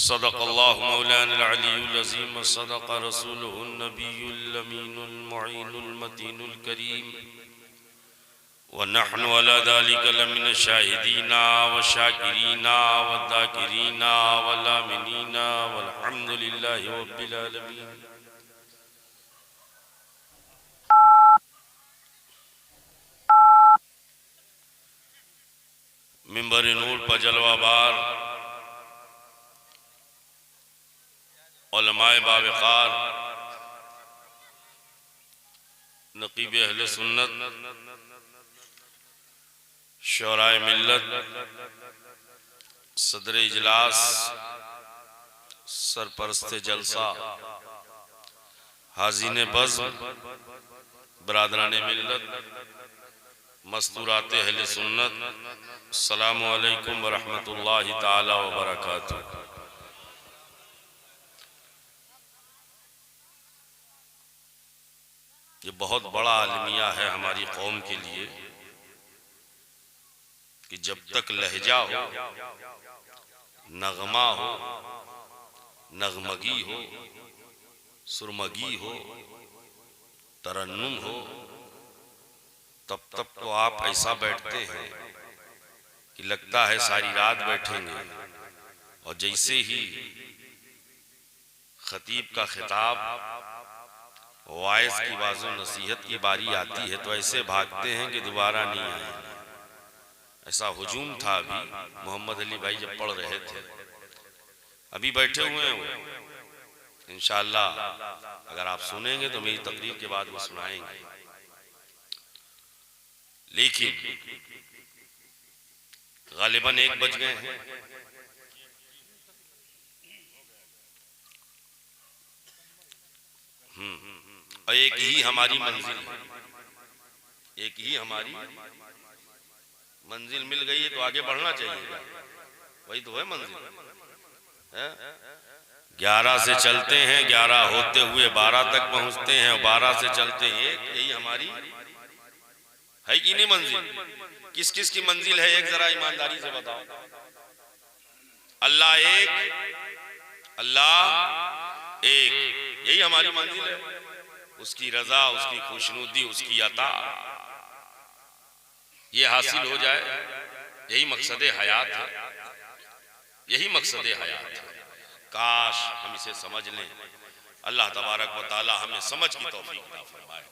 सदक़ल्लाहु मौलाना अल-अलीयुल अज़ीम व सदक़ रसूलुहुन नबियुल अमीनुल मुईनुल मतीनुल करीम व नहनु अला ज़ालिका लमिन शाहिदीना व शाकिरीना व ज़ाकिरीना व लामिनीना वल्हम्दुलिल्लाहि रब्बिल आलमीन। मिंबर नूर पर जलवाबार उलमाए बावक़ार नक़ीब अहले सुन्नत शोराए मिल्लत सदर इजलास सरपरस्ते जलसा हाज़िने बज़्म बरादराने मिल्लत मस्तूराते अहले सुन्नत अस्सलामु अलैकुम व रहमतुल्लाहि ताला व बरकातुहू। ये बहुत बड़ा आलमिया है हमारी कौम के लिए कि जब तक लहजा हो, नगमा हो, नगमगी हो, सुरमगी हो, तरन्नुम हो, तब तक तो आप ऐसा बैठते हैं कि लगता है सारी रात बैठेंगे। और जैसे ही खतीब का खिताब वाइस की बाजू नसीहत की बारी आती है तो ऐसे भागते हैं कि दोबारा नहीं आएंगे। ऐसा हुजूम था अभी मोहम्मद अली भाई जब पढ़ रहे थे, अभी बैठे हुए हैं वो। इंशाअल्लाह अगर आप सुनेंगे तो मेरी तकरीर के बाद वो सुनाएंगे। लेकिन गालिबन 1 बज गए हैं। और एक ही हमारी मंजिल है, एक ही हमारी मंजिल मिल गई है तो आगे बढ़ना चाहिए। वही तो है मंजिल है। 11 से चलते हैं, 11 होते हुए 12 तक पहुंचते हैं और 12 से चलते हैं 1। यही हमारी है कि नहीं मंजिल? किस किस की मंजिल है एक जरा ईमानदारी से बताओ। अल्लाह एक, अल्लाह एक, यही हमारी मंजिल है। उसकी रजा, उसकी खुशनुदी, उसकी अता ये हासिल हो जाए, यही मकसद हयात है, यही मकसद हयात है। काश हम इसे समझ लें। अल्लाह तबारक व तआला हमें समझ की तौफीक अता फरमाए।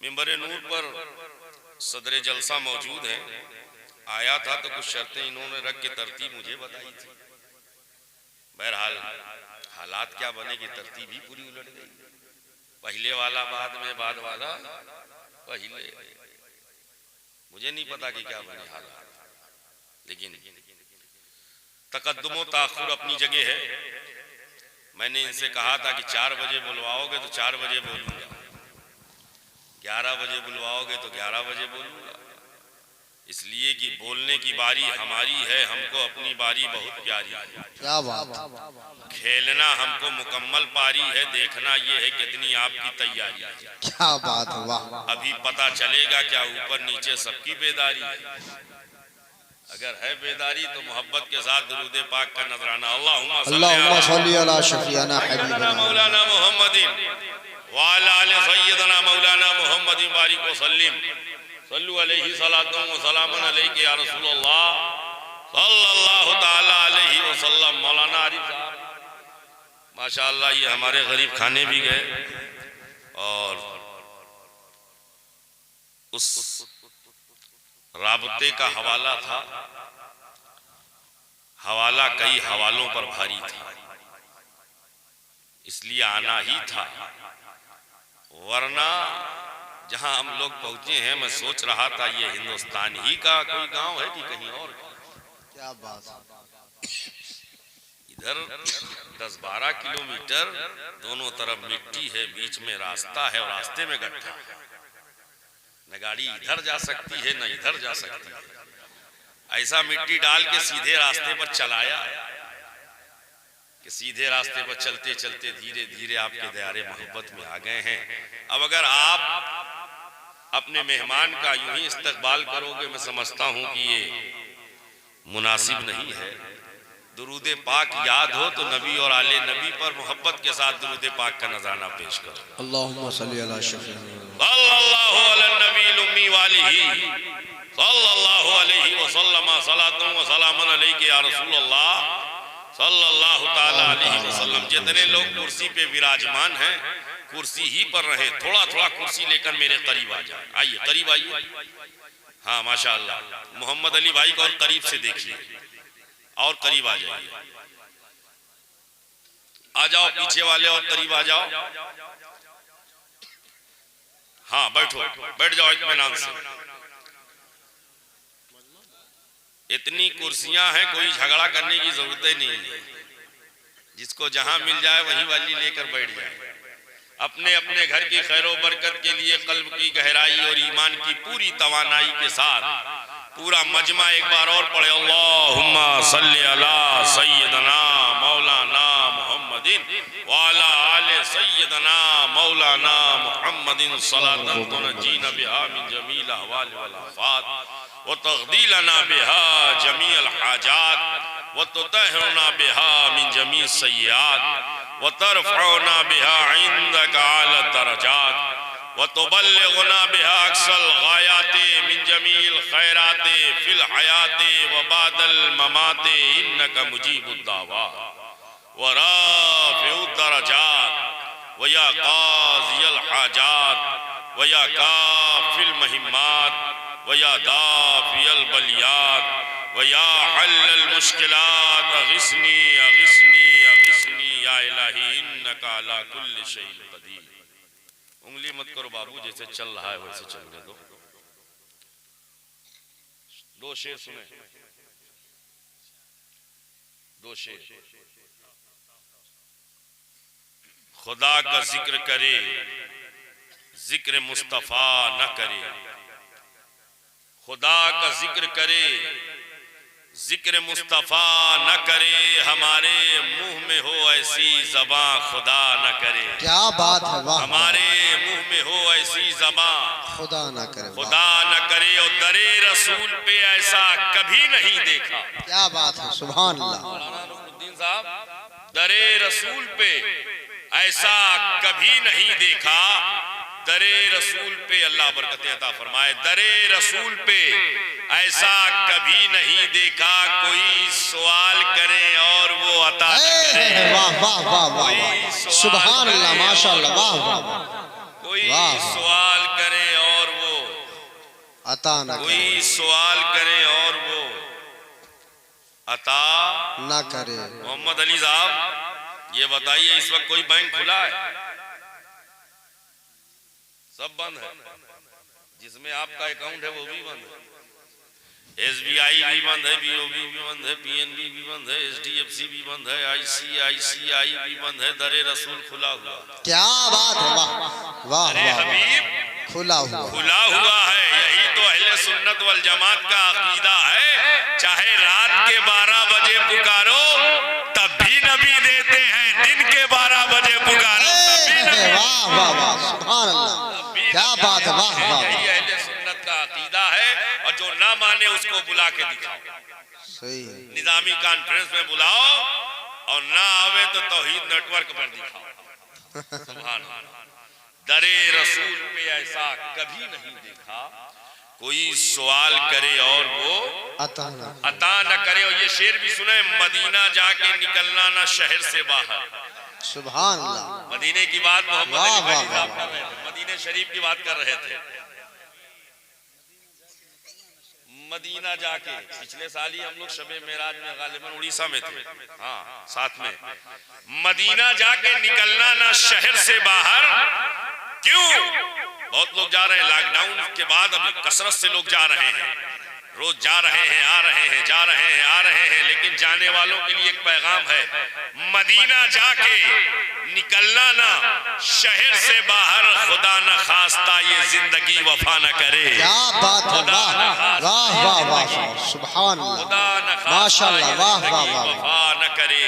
मिंबर नूर पर सदर जलसा मौजूद है। आया था तो कुछ शर्तें इन्होंने रख के तरतीब मुझे बताई थी। बहरहाल हालात क्या बने कि तरतीब ही पूरी उलट गई। पहले वाला बाद में, बाद वाला पहले। मुझे नहीं पता कि क्या बने हालात, लेकिन तकद्दुम ताखुर अपनी जगह है। मैंने इनसे कहा था कि 4 बजे बुलवाओगे तो 4 बजे बोलूंगा, 11 बजे बुलवाओगे तो 11 बजे बोलूंगा। इसलिए कि बोलने की बारी हमारी है, हमको अपनी बारी बहुत प्यारी है। क्या बात। खेलना हमको मुकम्मल पारी है, देखना ये है कितनी आपकी तैयारी है। क्या बात है, वाह। अभी पता चलेगा क्या ऊपर नीचे सबकी बेदारी है। अगर है बेदारी तो मोहब्बत के साथ दुरूद पाक का नजराना। अल्लाहुम्मा सल्ली अला शफीना हबीबना मौलाना मुहम्मदिन व अला आलि सय्यदना मौलाना मुहम्मदिन बारिक व सल्लिम सल्लु अलैहि सलातु व सलामुन अलैका या रसूलल्लाह सल्लल्लाहु तआला अलैहि वसल्लम। मौलाना आरिफ साहब माशाअल्लाह ये हमारे गरीब खाने भी गए और उस राबते का हवाला था। हवाला कई हवालों पर भारी था, इसलिए आना ही था। वरना जहां हम लोग पहुंचे हैं, मैं सोच रहा था ये हिंदुस्तान ही का कोई गांव है कि कहीं और। क्या बात। इधर 10-12 किलोमीटर दोनों तरफ मिट्टी है, बीच में रास्ता है और रास्ते में गड्ढा है। न गाड़ी इधर जा सकती है न इधर जा सकती है। ऐसा मिट्टी डाल के सीधे रास्ते पर चलाया कि सीधे रास्ते पर चलते चलते धीरे धीरे आपके दायरे मोहब्बत में आ गए हैं। अब अगर आप अपने मेहमान का यूं ही इस्तकबाल करोगे, मैं समझता हूं कि ये मुनासिब नहीं है। दुरूद पाक याद हो तो नबी और आले नबी पर मोहब्बत के साथ दुरूद पाक का नजराना पेश करो। अल्लाहुम्मा सल्ली अला शफीअना सल्लल्लाहु अला नबील उम्मी वालिही सल्लल्लाहु अलैहि वसल्लम सलातun व सलामन अलैहि या रसूलल्लाह सल्लल्लाहु ताला अलैहि वसल्लम। जितने लोग कुर्सी पे विराजमान हैं कुर्सी ही पर रहे, थोड़ा थोड़ा कुर्सी लेकर मेरे करीब आ जाए। आइए करीब आइए। हाँ माशाअल्लाह, मोहम्मद अली भाई को और करीब से देखिए और करीब आ जाइए। आ जाओ पीछे वाले और करीब आ जाओ। हाँ बैठो, बैठ जाओ इत्मीनान से। इतनी कुर्सियां हैं, कोई झगड़ा करने की जरूरत ही नहीं है। जिसको जहां मिल जाए वहीं वाली लेकर बैठ जाए। अपने अपने घर की खैरो बरकत के लिए कल्ब की गहराई और ईमान की पूरी तवानाई के साथ पूरा मजमा एक बार और पढ़े। अल्लाहुम्मा सल्ली अला सय्यदना मौलाना मुहम्मदिन व अला आले सय्यदना मौलाना मुहम्मदिन सलातन तुनजीना बिहा मिन जमील अहवाल वल आफात व तग़दीलना बिहा जमीअल हाजात व तुतहिरना बिहा मिन जमीअ सय्यात व तरफ़उना बिहा इंदका आला दरजात व तुबल्लिगुना बिहा अक्सल गायाते मिन जमील खैराते फिल हयाते व बादल ममाते इन्नका मुजीबुद दावा व राफ़िउद दरजात व या क़ाज़ियल हाजात व या काफ़िल महिम्मात व या दाफ़ियल बलियात व या हल्लल मुश्किलात अग़िस्नी अग़िस्नी अग़िस्नी या इलाही इन्नका अला कुल्लि शैइन क़दीर। उंगली मत करो बाबू, जैसे चल रहा है वैसे चलने दो। दो शेर सुने, दो शेर। खुदा का जिक्र करे जिक्र मुस्तफा न करे, खुदा का जिक्र करे जिक्र मुस्तफा न करे, हमारे मुंह में हो ऐसी ज़बां खुदा न करे। क्या बात है, वाह। हमारे मुंह में हो ऐसी ज़बां खुदा न करे, खुदा न करे। और दरे रसूल पे ऐसा कभी नहीं देखा। क्या बात है, सुभान अल्लाह। मौलाना नुरुद्दीन साहब, दरे रसूल पे ऐसा कभी नहीं देखा। दरे रसूल पे अल्लाह बरकतें अता फरमाए। दरे रसूल पे ऐसा कभी नहीं देखा। कोई सवाल करे और वो अता न करे। वाह वाह वाह वाह, सुभान अल्लाह, माशाअल्लाह, वाह वाह। कोई सवाल करे और वो अता न करे, कोई सवाल करे और वो अता न करे। मोहम्मद अली साहब ये बताइए, इस वक्त कोई बैंक खुला है? सब बंद है। जिसमें आपका अकाउंट है वो भी बंद है। SBI भी बंद है, BOB भी बंद है, PNB भी बंद है, HDFC भी बंद है, ICICI भी बंद है। दरे रसूल खुला हुआ। क्या बात है, वाह वाह अरे वाह, हबीब खुला हुआ, खुला हुआ है। यही तो अहले सुन्नत वल जमात का अकीदा है। चाहे रात के 12 बजे पुकारो तब भी नबी देते हैं, दिन के 12 बजे पुकारो तब भी नबी। वाह वाह वाह, सुभान अल्लाह, क्या बात है, वाह वाह। यही अहले सुन्नत का अकीदा है। और जो ना माने उसको बुला के दिखाओ, सही है। निजामी कॉन्फ्रेंस में बुलाओ, और ना आवे तो तौहीद नेटवर्क पर दिखाओ। सुभान अल्लाह। दरे रसूल पे ऐसा कभी नहीं देखा। कोई सवाल करे और वो अता न करे। और ये शेर भी सुने, मदीना जाके निकलना ना शहर से बाहर। सुभान अल्लाह, मदीने की बात मोहम्मद वाह, अली भाई वाह, साहब कर रहे थे, मदीने शरीफ की बात कर रहे थे। मदीना जाके, पिछले साल ही हम लोग शबे मेराज में गालिबन उड़ीसा में थे, हाँ साथ में। मदीना जाके निकलना ना शहर से बाहर। क्यों? बहुत लोग जा रहे हैं, लॉकडाउन के बाद अभी कसरत से लोग जा रहे हैं, रोज जा रहे हैं, आ रहे हैं, जा रहे हैं, आ रहे हैं। लेकिन जाने वालों के लिए एक पैगाम है, मदीना जाके निकलना ना शहर से बाहर। खुदा न खास्ता ये जिंदगी वफा न करे। क्या बात है, वाह वाह वाह वाह, सुभान अल्लाह, खुदा न खास्ता माशाअल्लाह, ये वाह जिंदगी वाह वाह, वफा न करे।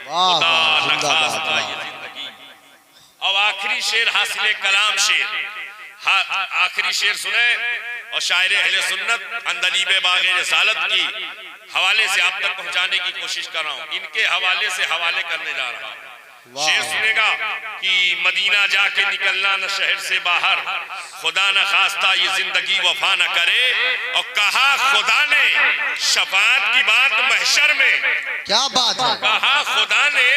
वाह खुदा वाह, न जिंदाबाद, खास्ता ये वाह। जिंदगी। और आखिरी शेर हासिल कलाम शेर, आखिरी शेर सुने। और शायर अहले सुन्नत अंदलीब बाग़े रिसालत की हवाले से आप तक पहुंचाने की कोशिश कर रहा हूं। इनके हवाले से हवाले करने जा रहा हूं। शेर सुनेगा कि मदीना जाके निकलना न शहर से बाहर, खुदा न खास्ता ये जिंदगी वफा न करे। और कहा खुदा ने शफाअत की बात महशर में, क्या बात है, कहा खुदा ने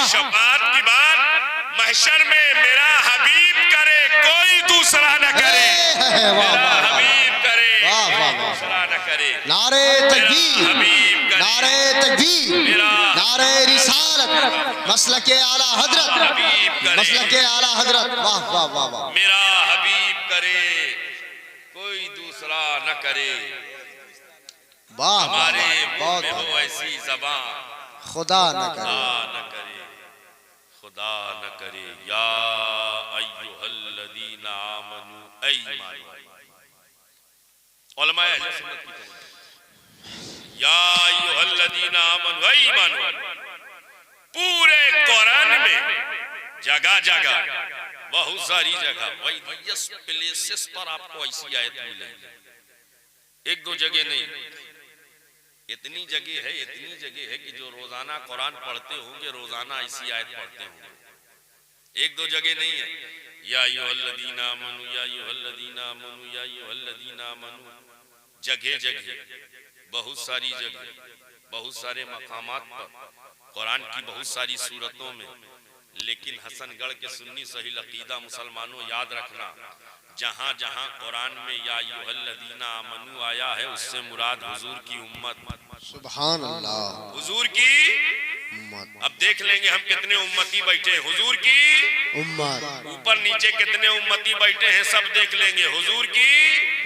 शफाअत की बात महशर में, मेरा हबीब करे कोई दूसरा न करे, मेरा हबीब करे कोई दूसरा न करे। नारे तकबीर, नारे तकबीर, नारे रिसालत, मसलके आला हजरत, मसलके आला हजरत। वाह वाह वाह वाह। मेरा हबीब करे कोई दूसरा न करे। वाह, हमारे मुंह में बहुत हो ऐसी ज़बान, खुदा न करे, न करे, खुदा न करे। या अय्युहल्लज़ीना आमनू, ऐ ईमान वाले। उलमाए अहले सुन्नत की तरफ, या अय्युहल्लज़ीना आमनू, ऐ ईमान वाले। पूरे कुरान में जगह जगह, बहुत सारी जगह, वेरियस प्लेसेस पर आपको ऐसी आयत मिलेगी। एक दो जगह नहीं, इतनी जगह है, इतनी जगह है कि जो रोजाना कुरान पढ़ते होंगे रोजाना ऐसी आयत पढ़ते होंगे। एक दो जगह नहीं है। या अय्युहल्लज़ीना आमनू, या अय्युहल्लज़ीना आमनू, या अय्युहल्लज़ीना आमनू, जगह जगह, बहुत सारी जगह, बहुत सारे मकामात पर, कुरान की बहुत सारी सूरतों में। लेकिन हसनगढ़ के सुन्नी सही अकीदा मुसलमानों याद रखना, जहां जहां कुरान में या अय्युहल्लज़ीना आमनू आया है उससे मुराद हुजूर की उम्मत। सुभान अल्लाह, हुजूर की उम्मत, अब देख लेंगे हम कितने उम्मती बैठे हैं। हुजूर की उम्मत, ऊपर नीचे कितने उम्मती बैठे हैं सब देख लेंगे। हुजूर की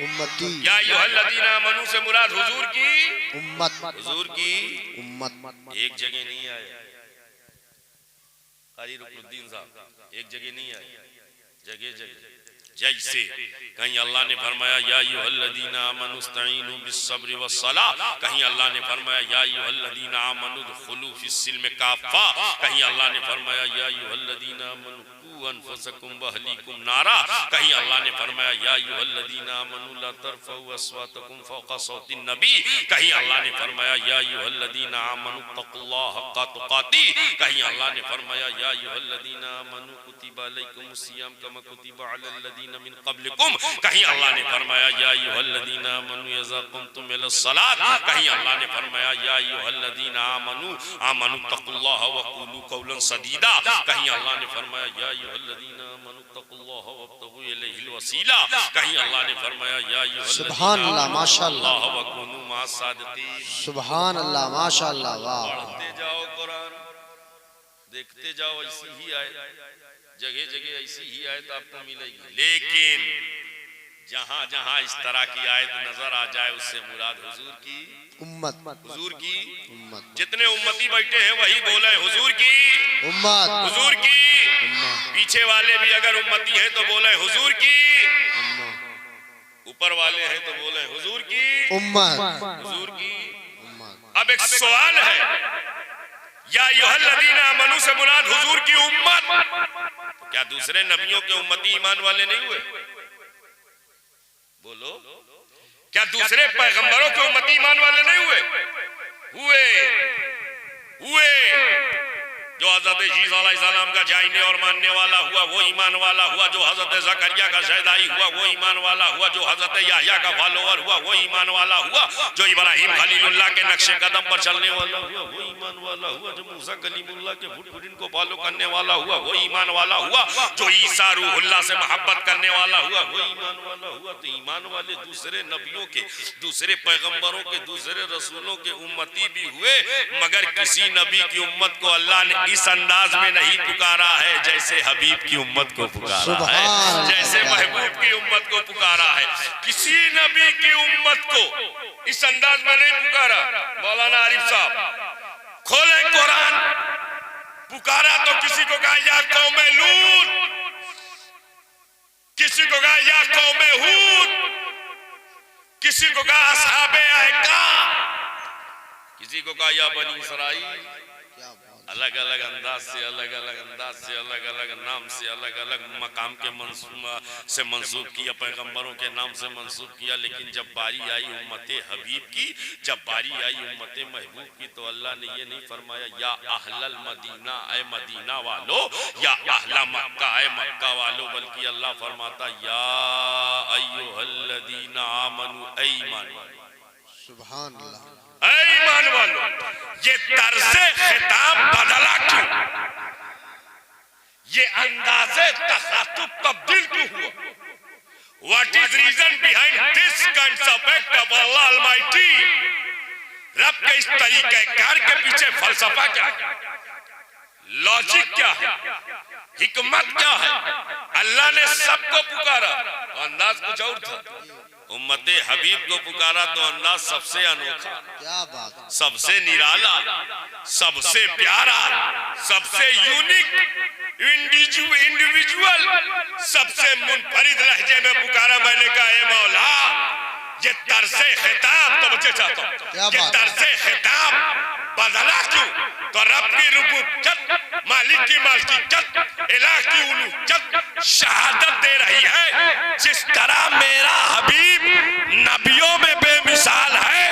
उम्मती, या अय्युहल्लज़ीना आमनू से मुराद हुजूर की उम्मत, हुजूर की उम्मत। एक जगह नहीं आया। कारी रुकनुद्दीन साहब, एक जगह नहीं आया, जगह जगह। जैसे कहीं अल्लाह ने फरमाया या अय्युहल्लज़ीना आमनू इस्तईनू बिस्सब्रि वस्सलाह, कहीं अल्लाह ने फरमाया या अय्युहल्लज़ीना आमनू उदखुलू फिस्सिल्म काफ़ा, कहीं अल्लाह ने फरमाया या अय्युहल्लज़ीना आमनू कू अनफुसकुम व अहलीकुम नारा, कहीं अल्लाह ने फरमाया या अय्युहल्लज़ीना आमनू ला तरफ़ऊ अस्वातकुम फ़ौक़ा सौतिन नबी, कहीं अल्लाह ने फरमाया या अय्युहल्लज़ीना आमनू तक़ुल्लाह हक़्क़ा तुक़ाती, कहीं अल्लाह ने फरमाया या अय्युहल्लज़ीना आमनू कुतिबा अलैकुमुस सियाम कमा कुतिबा अलल लज़ीना मिन क़ब्लिकुम, कहीं अल्लाह ने फरमाया या अय्युहल्लज़ीना आमनू इज़ा क़ुमतुम इलस सलात, कहीं अल्लाह ने फरमाया या अय्युहल्लज़ीना आमनू तक़ुल्लाह व क़ूलू क़ौलन सदीदा, कहीं अल्लाह ने फरमाया या अय्युहल्लज़ीना आमनू तक़ुल्लाह वब्तगू इलैहिल वसीला, कहीं अल्लाह ने फरमाया या अय्युहल्लज़ीना सुभान अल्लाह, माशाअल्लाह, व कूनू मअस सादिक़ीन। सुभान अल्लाह, माशाअल्लाह। वाह, पढ़ते जाओ कुरान, देखते जाओ, ऐसी ही आयत जगह जगह ऐसी ही आयत आपको मिलेगी। लेकिन जहां जहां इस तरह की आयत नजर आ जाए उससे मुराद हुजूर की उम्मत, हुजूर की उम्मत, जितने उम्मती बैठे हैं वही बोले हुजूर की उम्मत, हुजूर की। उम्मत, पीछे वाले भी अगर उम्मती हैं तो बोले हुजूर की, उम्मत, ऊपर वाले हैं तो बोले हुजूर की, उम्मत, हुजूर की। उम्मत। अब एक सवाल है, या अय्युहल्लज़ीना आमनू से मुराद हुजूर की उम्मत, क्या दूसरे नबियों के उम्मती ईमान वाले नहीं हुए? बोलो, क्या दूसरे पैगंबरों के उम्मती ईमान वाले नहीं हुए? हुए, हुए। जो हजरत ईसा अलैहिस्सलाम का जाइने और मानने वाला हुआ वो ईमान वाला हुआ, जो हजरत ज़करिया का शहदाई हुआ वो ईमान वाला हुआ, जो हजरत याह्या का फॉलोअर हुआ वो ईमान वाला हुआ, जो इब्राहिम खलीलुल्लाह के नक्शे कदम पर चलने वाला हुआ वो ईमान वाला हुआ, जो मूसा कलीमुल्लाह के फुटफुटिन को फॉलो करने वाला हुआ वो ईमान वाला हुआ, जो ईसा रूहुल्लाह से मोहब्बत करने वाला हुआ वो ईमान वाला हुआ। तो ईमान वाले दूसरे नबियों के, दूसरे पैगंबरों के, दूसरे रसूलों के उम्मती भी हुए, मगर किसी नबी की उम्मत को अल्लाह ने इस अंदाज में नहीं पुकारा है जैसे हबीब की उम्मत को पुकारा है, जैसे महबूब की उम्मत को पुकारा है। किसी नबी की उम्मत को इस अंदाज में नहीं पुकारा। मौलाना आरिफ साहब खोले कुरान, पुकारा तो किसी को कहा या कौमे लूत, किसी को कहा या कौमे हूद, किसी को कहा असहाबे अहका, किसी को कहा या बनी इसराइल। अलग अलग अंदाज से, अलग अलग अंदाज से, अलग अलग नाम से, अलग अलग मकाम के से मंसूब किया, पैगंबरों के नाम से मंसूब किया। लेकिन जब बारी आई उम्मते हबीब की, जब बारी आई उम्मते महबूब की, तो अल्लाह ने ये नहीं फरमाया या अहलल मदीना ऐ मदीना वालो, या अहला मक्का ऐ मक्का वालो, बल्कि अल्लाह फरमाता या अय्युहल्लदीना आमनू ऐ ईमान वालो, सुभान अल्लाह, ऐ ईमान वालो। ये तर्ज़े खिताब बदला क्यों? ये अंदाज़े तखातुब तब्दील क्यों हुआ? What is reason behind this concept of Allah Almighty? रब के इस तरीके कार के पीछे फलसफा क्या है, लॉजिक क्या है, हिकमत क्या है? अल्लाह ने सबको पुकारा तो अंदाज कुछ और था, उम्मते हबीब को पुकारा तो अंदाज सबसे अनोखा, क्या बात, सबसे निराला, सबसे प्यारा, सबसे यूनिक, इंडिविजुअल, सबसे मुनफरिद लहजे में पुकारा। मैंने कहा ए मौला, ये तर्ज़े खिताब तो बच्चे चाहता हूं, ये तर्ज़े खिताब बदला क्यों? तो रब की रुबूबियत, मालिक की मालिकियत, इलाह की उलूहियत शहादत दे रही है। जिस तरह मेरा हबीब नबियों में बेमिसाल है,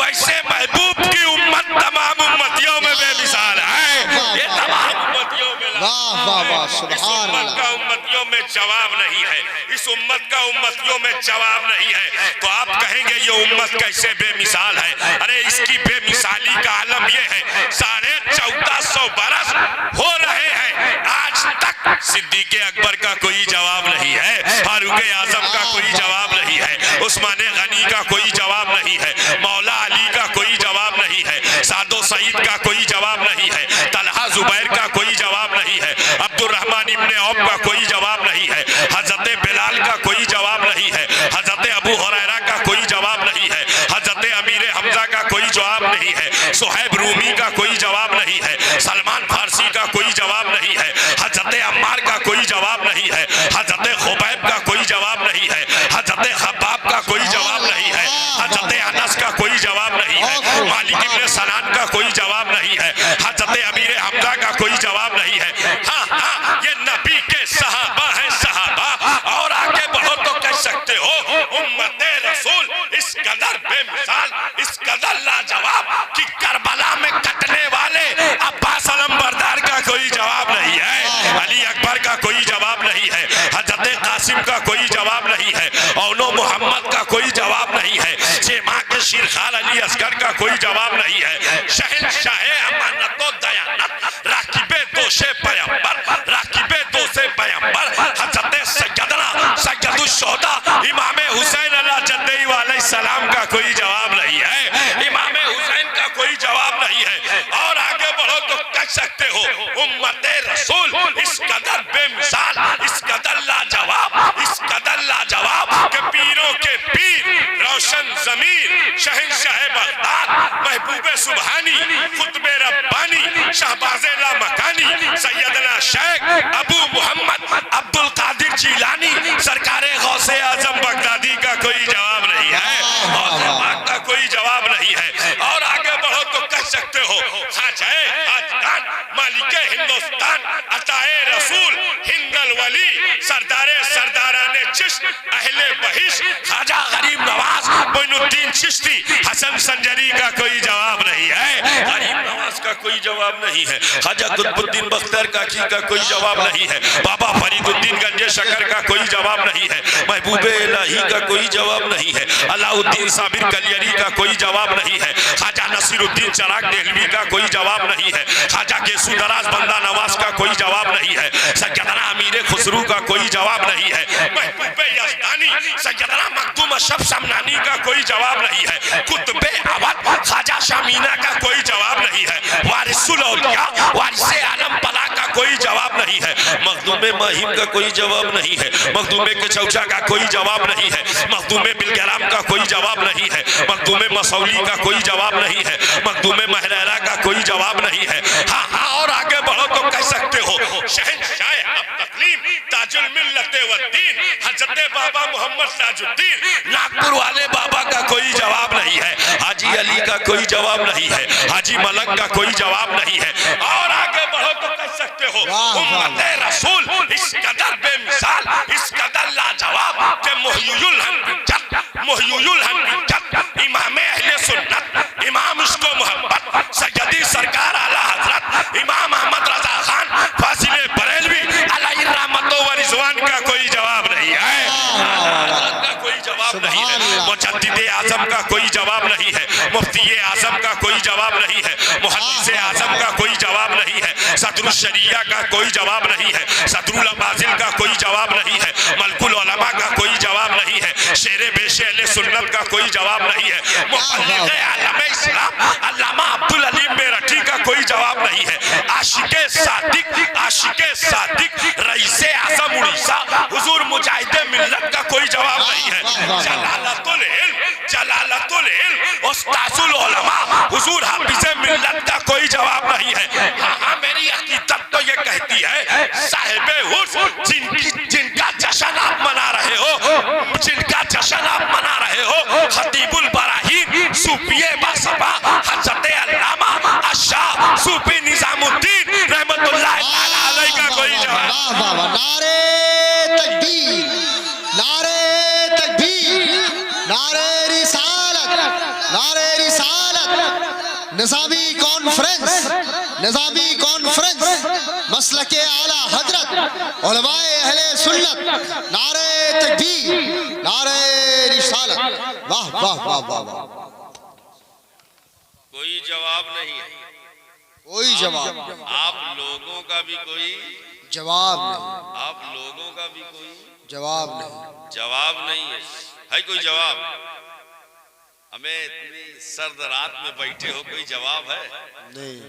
वैसे महबूब की उम्मत तमाम उम्मतियों में बेमिसाल है। ये तमाम उम्मतियों में, वाह वाह वाह, सुभान अल्लाह, का उम्मतियों में जवाब नहीं है, इस उम्मत का उम्मतियों में जवाब नहीं है। तो आप कहेंगे ये उम्मत कैसे बेमिसाल है? अरे इसकी बेमिसाली का आलम ये है, 1450 बरस हो रहे हैं, आज तक सिद्दीक़ अकबर का कोई जवाब नहीं है, फारूक आजम का कोई जवाब नहीं है, उस्मान गनी का कोई जवाब नहीं है, मौला अली का कोई जवाब नहीं है, सादो सईद का कोई जवाब नहीं है, तलहा जुबैर का कोई जवाब नहीं है, अब्दुर्रहमान इब्ने औफ का कोई जवाब नहीं है, हजरत बिलाल का कोई जवाब नहीं है, हजरत अबू हुरैरा का कोई जवाब नहीं है, हजरत अमीर हमजा का कोई जवाब नहीं है, सुहैब रूमी का कोई जवाब नहीं है, सलमान फारसी का कोई जवाब नहीं है, हजरत अम्मार का कोई जवाब नहीं है, हजरत खुबैब का कोई जवाब नहीं है, हजरत खब्बाब का कोई जवाब नहीं है, हजरत अनस का कोई जवाब नहीं है, मालिक इब्ने सनान का कोई जवाब नहीं है, हजरत अमीर हमजा का कोई जवाब नहीं है। हाँ हाँ, ये नबी के सहाबा है, सहाबा। और आगे बढ़ो तो कह सकते हो उम्मते रसूल इस कदर बेमिसाल, इस कदर लाजवाब कि करबला में कटने वाले अब्बास अलमबरदार का कोई जवाब नहीं है, अली अकबर का कोई जवाब नहीं है, हजरत कासिम का कोई जवाब नहीं है, औनो मोहम्मद का कोई जवाब नहीं है, जेमा के शिरखाल अली असगर का कोई जवाब नहीं है, शहंशाहे अमानत व दयानत, राकिबे दोषे पैगंबर, राकिबे दोषे पैगंबर, हजरत सैयदना सैयदुश्शोहदा इमाम हुसैन अला जद्दई अलैहिस्सलाम का कोई जवाब नहीं है, इमाम हुसैन का कोई जवाब नहीं है। और आगे बढ़ो तो कह सकते हो उम्मते रसूल इस कदर बेमिसाल, इस कदर लाजवाब, इस कदर लाजवाब के पीरों के पीर, रोशन ज़मीर, शहंशाह बगदाद, महबूब सुबहानी, खुतबे रब्बानी, शहबाज़े लामकानी, सैयदना शेख अबू मोहम्मद अब्दुल कादिर जिलानी, सरकारे गौसे आजम बगदादी का कोई जवाब नहीं है, और का कोई जवाब नहीं है। और आगे बढ़ो तो कह सकते हो खाजाए खाजगान, मालिके हिंदुस्तान, अताए रसूल, हिंदल वली, सरदारे सरदाराने चिश्त, अहले बहिश, खाजा गरीब नवाज, मोइनुद्दीन चिश्ती, हसन संजरी का कोई जवाब नहीं है, गरीब नवाज का कोई जवाब नहीं है, खाजा कुतुबुद्दीन बख्तर काकी का कोई जवाब नहीं है, बाबा फरीदुद्दीन गंजे शकर का कोई जवाब नहीं है, महबूबे इलाही का कोई जवाब नहीं है, अलाउद्दीन साबिर कलियरी का कोई जवाब नहीं है, खाजा नसीरुद्दीन चिराग देहलवी का कोई जवाब नहीं है, खाजा गेसू दराज बंदा नवाज का कोई जवाब नहीं है, सैयदना अमीर खुसरू का कोई जवाब नहीं है, महबूबे यज़दानी, सैयदना मखदूम अशरफ समनानी का कोई जवाब नहीं है, कुतुबे अवध खाजा शामीना का कोई जवाब नहीं है, वारिसुल औलिया वारिसे आलम पला का कोई जवाब नहीं है, मखदूमे माहिम का कोई जवाब नहीं है, मखदूमे के चौचा का कोई जवाब नहीं है, मखदूमे बिलगराम का कोई जवाब नहीं है, मखदूमे मसौली का कोई जवाब नहीं है, मखदूमे महरैरा का कोई जवाब नहीं है। हाँ हाँ, और आगे बढ़ो तो कह सकते हो शहंशाह अब तकलीम ताजुल मिल्लत व दीन हजरत बाबा मोहम्मद ताजुद्दीन नागपुर वाले बाबा का कोई जवाब नहीं है, हाजी अली का कोई जवाब नहीं है, हाजी मलक का कोई जवाब नहीं है। और आगे बढ़ो तो कह सकते हो उम्मते रसूल इस कदर बेमिसाल, इस कदर लाजवाब के मुहय्युल हक़ीक़त इमाम अहले सुन्नत इमाम इसको मोहब्बत सैयदी सरकार आला हजरत इमाम अहमद रजा खान फासिले बरेलवी अलैहि रहमतो व रिज़वान का कोई जवाब नहीं है, का कोई जवाब नहीं है, मुजद्दिद आज़म का कोई जवाब नहीं है, मुफ्ती आज़म का कोई जवाब नहीं है, मुहद्दिस आज़म का कोई जवाब नहीं है, सदरुल शरिया का कोई जवाब नहीं है, सदरुल अबाजिल का कोई जवाब नहीं है, मलकुल उलमा का कोई जवाब नहीं है, शेरे बेशे अहले सुन्नत का कोई जवाब नहीं है, मुबल्लिग़ आलम इस्लाम अल्लामा अब्दुल अलीम मेरठी का कोई जवाब नहीं है, आशिके सादिक रईसे आज़म उड़ीसा हुजूर मुजाहिदे मिल्लत का कोई जवाब नहीं है, जलालतुल इल्म उस्ताजुल उलमा हुजूर हाफिज़े मिल्लत का कोई जवाब नहीं है। हाँ, मेरी हकीकत तो ये कहती है साहिबे उर्स जिनका जश्न आप मना रहे हो, जिनका जश्न आप मना रहे हो, खतीबुल बराहीन सूफिये बासबा हजरत अल्लामा अशाह सूफी निजामुद्दीन रहमतुल्लाह अलैह का कोई जवाब। नारे तकबीर, नारे तकबीर, नारे रिसालत, नारे रिसालत। निज़ामी कॉन्फ्रेंस मसलके आला हजरत उलमाए अहले सुन्नत, नारे तकबीर, नारे रिसालत। वाह वाह वाह वाह वाह। कोई जवाब नहीं है, कोई जवाब, आप लोगों का भी कोई जवाब नहीं, आप लोगों का भी कोई जवाब नहीं, जवाब नहीं है कोई जवाब। हमें इतनी सर्द रात में बैठे हो, कोई जवाब है नहीं।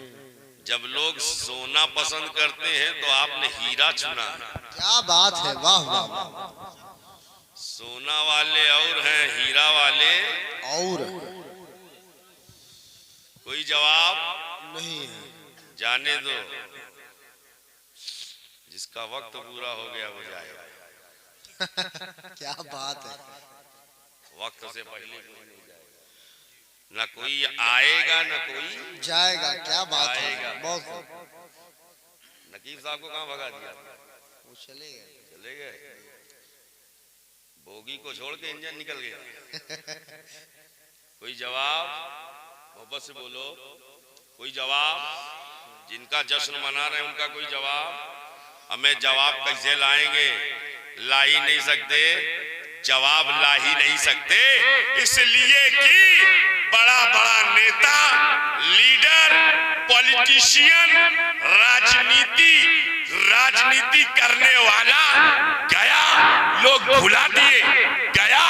जब लोग सोना पसंद करते हैं तो आपने हीरा चुना है। क्या बात है, वाह वाह वाह। सोना वाले और हैं, हीरा वाले और कोई जवाब नहीं है। जाने दो, जिसका वक्त पूरा हो गया वो जाएगा। क्या बात है, वक्त से पहले कोई नहीं जाएगा, ना कोई आएगा ना कोई जाएगा। क्या बात है, आएगा। बहुत। नकीब साहब को कहाँ भगा दिया? वो चले गए, बोगी को छोड़ के इंजन निकल गया। कोई जवाब? मोहब्बत से बोलो, कोई जवाब? जिनका जश्न मना रहे हैं उनका कोई जवाब? हमें जवाब कैसे लाएंगे? ला ही नहीं सकते, जवाब ला ही नहीं सकते, इसलिए कि बड़ा बड़ा नेता, लीडर, पॉलिटिशियन, राजनीति करने वाला गया, लोग भुला दिए, गया,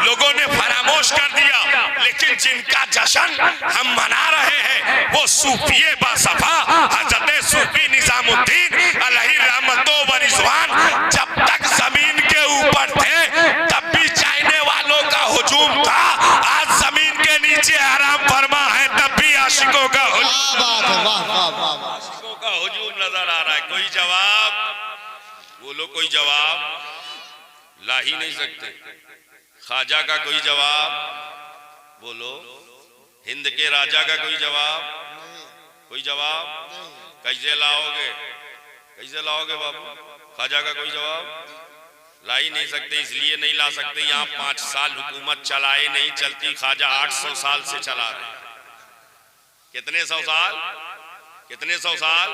लोगों ने फरामोश कर दिया। लेकिन जिनका जश्न हम मना रहे हैं वो सूफिये बासफा हजरत सूफी निजामुद्दीन अलैहि रहमतो व रिज़वान जब तक जमीन के ऊपर थे तब भी चाहने वालों का हुजूम था। आज जमीन के नीचे आराम फरमा है तब भी आशिकों का आशिकों का हुजूम नजर आ रहा है। कोई जवाब बोलो, कोई जवाब ला ही नहीं सकते। ख्वाजा का कोई जवाब बोलो, हिंद के राजा का कोई जवाब? कोई जवाब? कैसे लाओगे, कैसे लाओगे बाबू? ख्वाजा का कोई जवाब ला ही नहीं सकते, इसलिए नहीं ला सकते यहाँ 5 साल हुकूमत चलाए नहीं चलती, ख्वाजा 800 साल से चला रहे। कितने सौ साल? कितने सौ साल?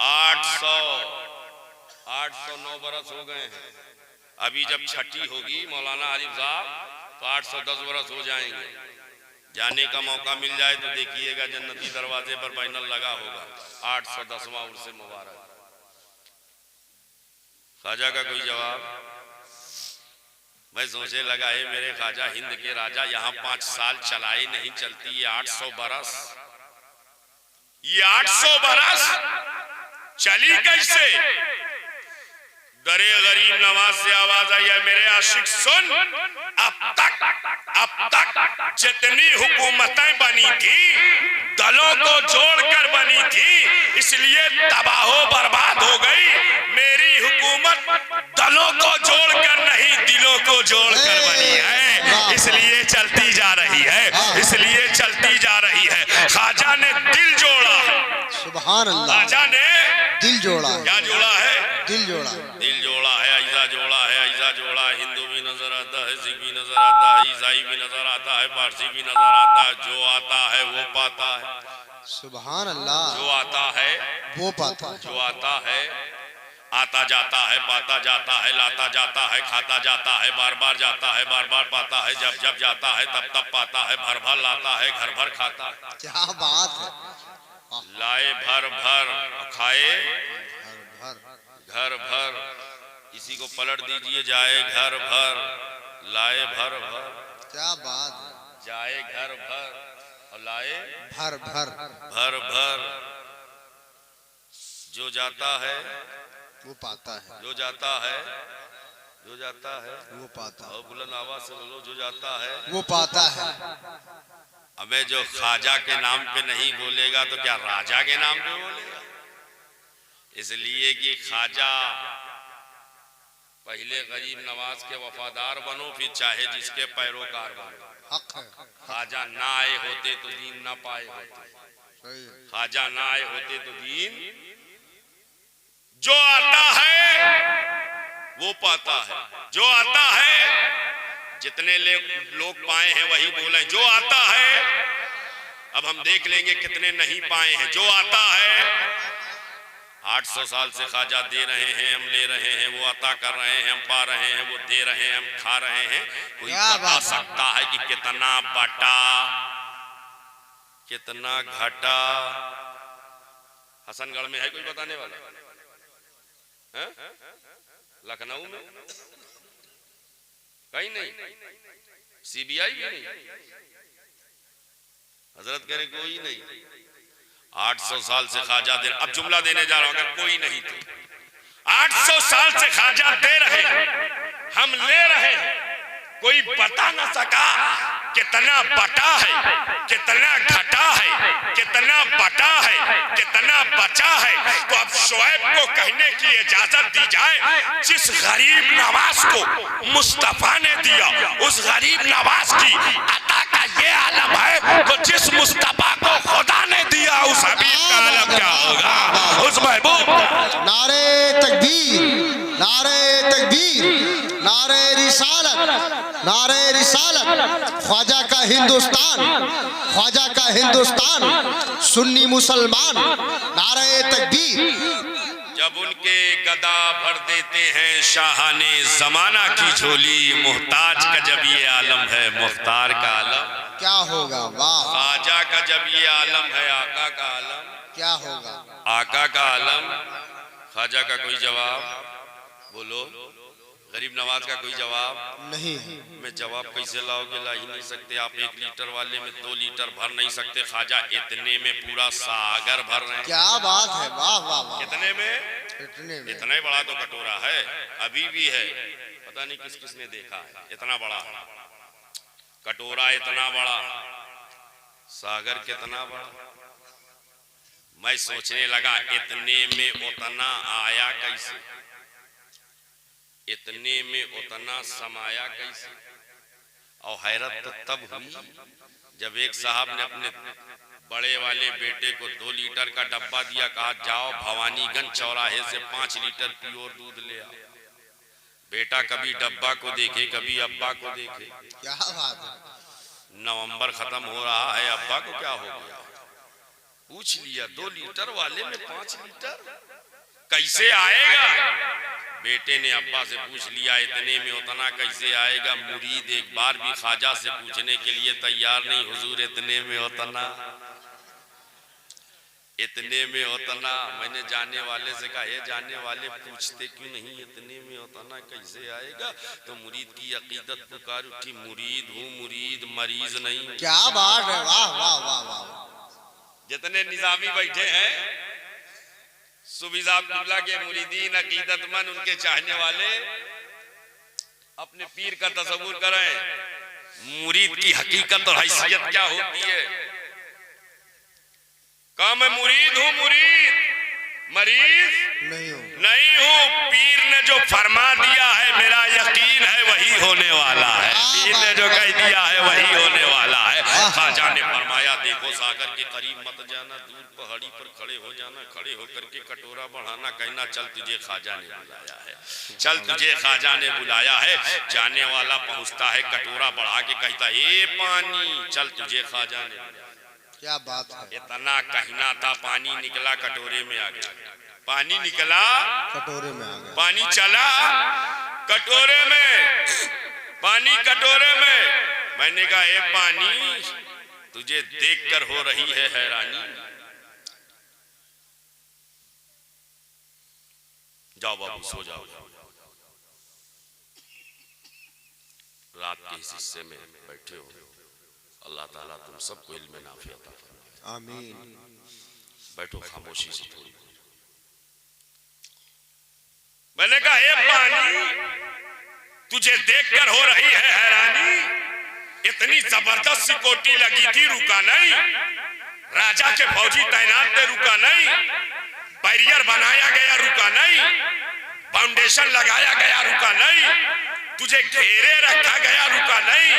809 बरस हो गए हैं। अभी जब छठी होगी मौलाना आरिफ साहब तो 810 बरस हो जाएंगे। जाने का मौका मिल जाए तो देखिएगा जन्नती दरवाजे पर बैनर लगा होगा 810वां उर्स मुबारक। ख्वाजा का कोई जवाब? मैं सोचे लगा है मेरे ख्वाजा हिंद के राजा यहाँ 5 साल चलाए नहीं चलती, ये 800 बरस, ये 800 बरस चली कैसे? दरे गरीब नवाज से आवाज आई है, मेरे आशिक सुन, अब तक जितनी हुकूमतें बनी थी दलों को जोड़कर बनी थी, इसलिए तबाह बर्बाद हो गई। मेरी हुकूमत उम्मत दलों को जोड़कर नहीं दिलों को जोड़कर बनी है, इसलिए चलती जा रही है, इसलिए चलती जा रही है। ख्वाजा ने दिल जोड़ा, सुभान अल्लाह, ख्वाजा ने दिल जोड़ा। क्या जोड़ा है? दिल जोड़ा, दिल जोड़ा है, ऐसा जोड़ा है, ऐसा जोड़ा है। हिंदू भी नजर आता है, सिख भी नजर आता है, ईसाई भी नजर आता है, पारसी भी नजर आता है। जो आता है वो पाता है, सुभान अल्लाह। जो आता है वो पाता है, जो आता है, आता जाता है, पाता जाता है, लाता जाता है, खाता जाता है, बार बार जाता है, बार बार पाता है, जब जब जाता है तब तब पाता है, भर भर लाता है, घर भर खाता है। क्या बात है। लाए भर भर खाए भर भर, घर भर, इसी को पलट दीजिए, जाए घर भर, लाए भर भर। क्या बात है। जाए घर भर और लाए भर भर, भर भर। जो जाता है वो पाता है, जो जाता है, जो जाता है वो पाता है, और बुलंद आवाज से बोलो, जो जाता है वो पाता है। हमें जो ख्वाजा के नाम पे नहीं बोलेगा तो क्या राजा के नाम पे बोलेगा? इसलिए कि ख्वाजा पहले गरीब नवाज के वफादार बनो, फिर चाहे जिसके पैरोकार बनो। हक है, ख्वाजा ना आए होते तो दीन ना पाए होते, सही है। ख्वाजा ना आए होते तो दीन। जो आता है वो पाता है, जो आता है, जितने लोग पाए हैं वही बोले जो आता है। अब हम देख लेंगे कितने नहीं पाए हैं। जो आता है 800 साल से ख्वाजा दे रहे हैं, हम ले रहे हैं, वो अता कर रहे हैं, हम पा रहे हैं, वो दे रहे हैं, हम खा रहे हैं। कोई बता सकता है कि कितना बटा, कितना घटा? हसनगढ़ में है कोई बताने वाला? है? लखनऊ में कहीं नहीं, सीबीआई भी नहीं, हजरत कह रहे कोई नहीं। 800 साल से ख्वाजा दे, अब जुमला देने जा रहा हूं, अगर कोई नहीं तो 800 साल से ख्वाजा दे रहे हैं, हम ले रहे हैं, कोई बता ना सका कितना बटा है, कितना घटा है, कितना बटा है, कितना बचा है। तो अब शोएब को कहने की इजाजत दी जाए, जिस गरीब नवाज को मुस्तफा ने दिया, उस गरीब नवाज की अता का ये आलम है, तो जिस मुस्तफा को खुदा ने दिया उस हबीब का आलम क्या होगा, उस महबूब। नारे तकबीर, नारे तकबीर, नारे रिसालत, नारे रिसालत। ख्वाजा का हिंदुस्तान, ख्वाजा का हिंदुस्तान, सुन्नी मुसलमान, नारे तकबीर। जब उनके गदा भर देते हैं शाहाने जमाना की झोली, मुहताज का जब ये आलम है, मुख्तार का आलम क्या होगा? वाह, ख्वाजा का जब ये आलम है, आका का आलम क्या होगा? आका का आलम। ख्वाजा का कोई जवाब बोलो, गरीब नवाज का कोई जवाब नहीं। मैं जवाब कैसे लाओगे? ला ही नहीं सकते आप। 1 लीटर वाले में 2 लीटर भर नहीं सकते, ख्वाजा इतने में पूरा सागर भर रहे हैं। क्या बात है, वाह वाह वाह। कितने में? इतने में। इतना ही बड़ा तो कटोरा है, अभी भी है, पता नहीं किस किसने देखा है। इतना बड़ा कटोरा, इतना बड़ा सागर, कितना बड़ा। मैं सोचने लगा इतने में उतना आया कैसे, इतने में उतना समाया कैसे? और हैरत तो तब हुई जब एक साहब ने अपने बड़े वाले बेटे को 2 लीटर का डब्बा दिया, कहा जाओ भवानीगंज चौराहे से 5 लीटर प्योर दूध ले आओ। बेटा कभी डब्बा को देखे, कभी अब्बा को देखे। क्या बात है। नवंबर खत्म हो रहा है, अब्बा को क्या हो गया? पूछ लिया 2 लीटर वाले में 5 लीटर कैसे आएगा? बेटे ने अब्बा से पूछ लिया इतने में उतना कैसे आएगा? मुरीद एक बार भी ख्वाजा से पूछने के लिए तैयार नहीं, हुजूर इतने में उतना, इतने में उतना। मैंने जाने वाले से कहा, ये जाने वाले पूछते क्यों नहीं इतने में उतना कैसे आएगा? तो मुरीद की अकीदत पुकार उठी, मुरीद हूँ मुरीद, मरीज नहीं। क्या बात है, वाह वाह वाह वाह। जितने निजामी बैठे हैं, सुबिज़ाब किबला के मुरीदीन, अकीदतमंद, उनके चाहने वाले, अपने पीर का तसव्वुर करें। मुरीद की हकीकत और हैसियत क्या होती है? कहा मैं मुरीद हूँ मुरीद, मरीज नहीं हूँ, नहीं हूँ। पीर ने जो फरमा दिया है मेरा यकीन है वही होने वाला है, पीर ने जो कह दिया है वही होने वाला है। ख्वाजा ने फरमाया देखो सागर के करीब मत जाना, दूर पहाड़ी पर खड़े हो जाना, खड़े होकर के कटोरा बढ़ाना, कहना चल तुझे ख्वाजा ने बुलाया है, चल तुझे ख्वाजा ने बुलाया है। जाने वाला पहुंचता है, कटोरा बढ़ा के कहता ए पानी, चल तुझे ख्वाजा ने बुलाया। क्या बात है। इतना कहना था, पानी निकला कटोरे में आ गया, पानी निकला कटोरे में आ गया, पानी चला कटोरे में, पानी कटोरे में। मैंने कहा ए पानी तुझे देखकर हो रही है हैरानी, जाओ बाबू सो जाओ। रात के इस हिस्से में बैठे हो, अल्लाह ताला तुम सबको इल्म नाफिया अता फरमाए, आमीन। बैठो खामोशी से थोड़ी। मैंने कहा ए पानी तुझे देखकर हो रही है हैरानी, इतनी जबरदस्त सिक्योरिटी लगी थी, रुका नहीं, राजा के फौजी तैनात थे, रुका नहीं, बैरियर बनाया गया, रुका नहीं, फाउंडेशन लगाया गया, रुका नहीं, तुझे घेरे रखा गया, रुका नहीं।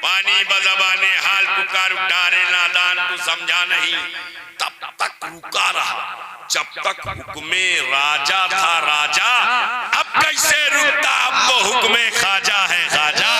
पानी बज़बाने हाल पुकार उठारे नादान तू समझा नहीं, तब तक रुका रहा जब तक हुक्मे राजा था राजा। अब कैसे रुकता, अब तो हुक्मे ख्वाजा है ख्वाजा,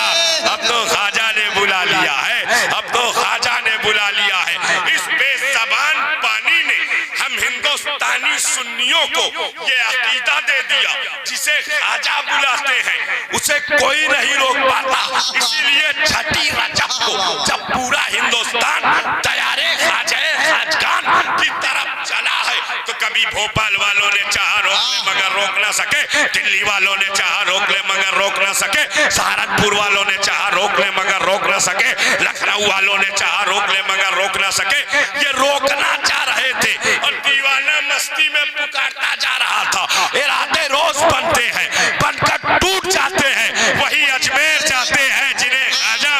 अब तो ख्वाजा ने बुला लिया है, अब तो ख्वाजा ने बुला लिया है। इस बेज़बान पानी ने हम हिंदुस्तानी सुन्नियों को ये अकीदा दे दिया, जिसे ख्वाजा बुलाते हैं उसे कोई नहीं रोक पाता। इसीलिए छठी रजब को जब पूरा हिंदुस्तान तैयारे ख्वाजा खाजगान की तरफ चला है, तो कभी भोपाल वालों ने चाहा रोक ले मगर रोक ना सके, दिल्ली वालों ने चाहा रोक ले मगर रोक ना सके, सहारनपुर वालों ने चाहा रोक ले मगर रोक ना सके, लखनऊ वालों ने चाहा रोक ले मगर रोक ना सके। ये रोकना चाह रहे थे और दीवाना मस्ती में पुकारता जा रहा था। इरादे रोज बनते हैं, बनकर टूट जाते हैं, वही अजमेर जाते हैं जिन्हें ख्वाजा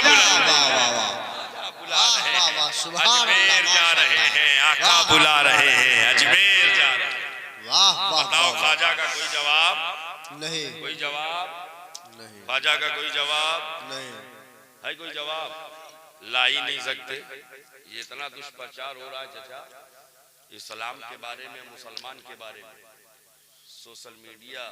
अजमेर जा रहे हैं, आका बुला रहे हैं, अजमेर जा रहे हैं। वाह वाह। बताओ ख्वाजा का कोई जवाब नहीं, कोई जवाब नहीं, ख्वाजा का कोई जवाब नहीं है, कोई जवाब ला ही नहीं सकते। ये इतना दुष्प्रचार हो रहा है चाचा, इस्लाम के बारे में, मुसलमान के बारे में, सोशल मीडिया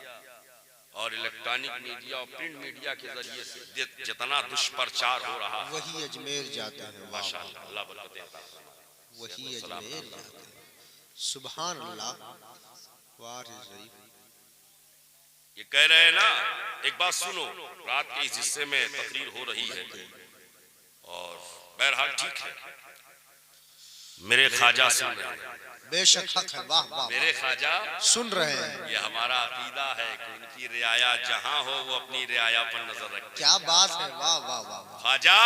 और इलेक्ट्रॉनिक मीडिया और प्रिंट मीडिया के जरिए से जितना दुष्प्रचार हो रहा है, वही अजमेर जाते हैं। माशाअल्लाह, अल्लाह बरकत देता है। वही अजमेर जाते हैं। सुभान अल्लाह। वाह शरीफ। ये कह रहे हैं ना, एक बात सुनो, रात के इस हिस्से में तकरीर हो रही है और बहरहाल ठीक है, मेरे ख्वाजा सुन रहे हैं, बेशक हक है। वाह वाह। मेरे ख्वाजा सुन रहे हैं। ये हमारा अकीदा है कि उनकी रियाया जहां हो वो अपनी रियाया पर नजर रखते। क्या बात है। वाह वाह वाह। ख्वाजा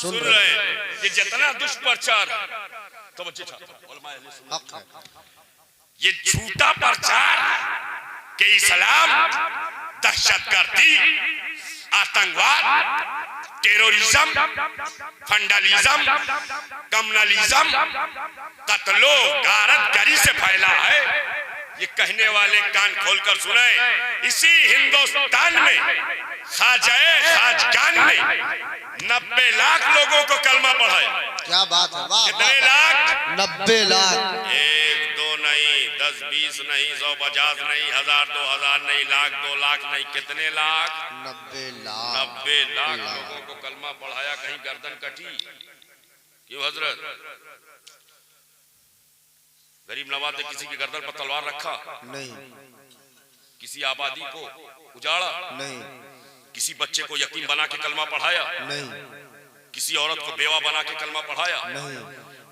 सुन रहे हैं कि जितना दुष्प्रचार है, तो हक है। ये झूठा प्रचार कि इस्लाम दहशतगर्दी, आतंकवाद, टेररिज्म, फंडलिज्म, कम्युनलिज्म, कत्लो गारतगरी से फैला है, ये कहने वाले कान खोलकर सुने। इसी हिंदुस्तान में ख्वाजा खाजगान ने 90 लाख लोगों को कलमा पढ़ाया। क्या बात है। वाह। कितने लाख? 90 लाख। 1 2 नहीं, 10 20 नहीं, 100 50 नहीं, 1000 2000 नहीं, लाख 2 लाख नहीं, कितने लाख? 90 लाख। 90 लाख लोगों को कलमा पढ़ाया। कहीं गर्दन कटी? क्यों हजरत? गरीब नवाज ने किसी की गर्दन पर तलवार रखा? नहीं। किसी आबादी को उजाड़ा? नहीं। किसी बच्चे को यतीम बना के कलमा पढ़ाया? नहीं। किसी औरत को बेवा बना के कलमा पढ़ाया? नहीं।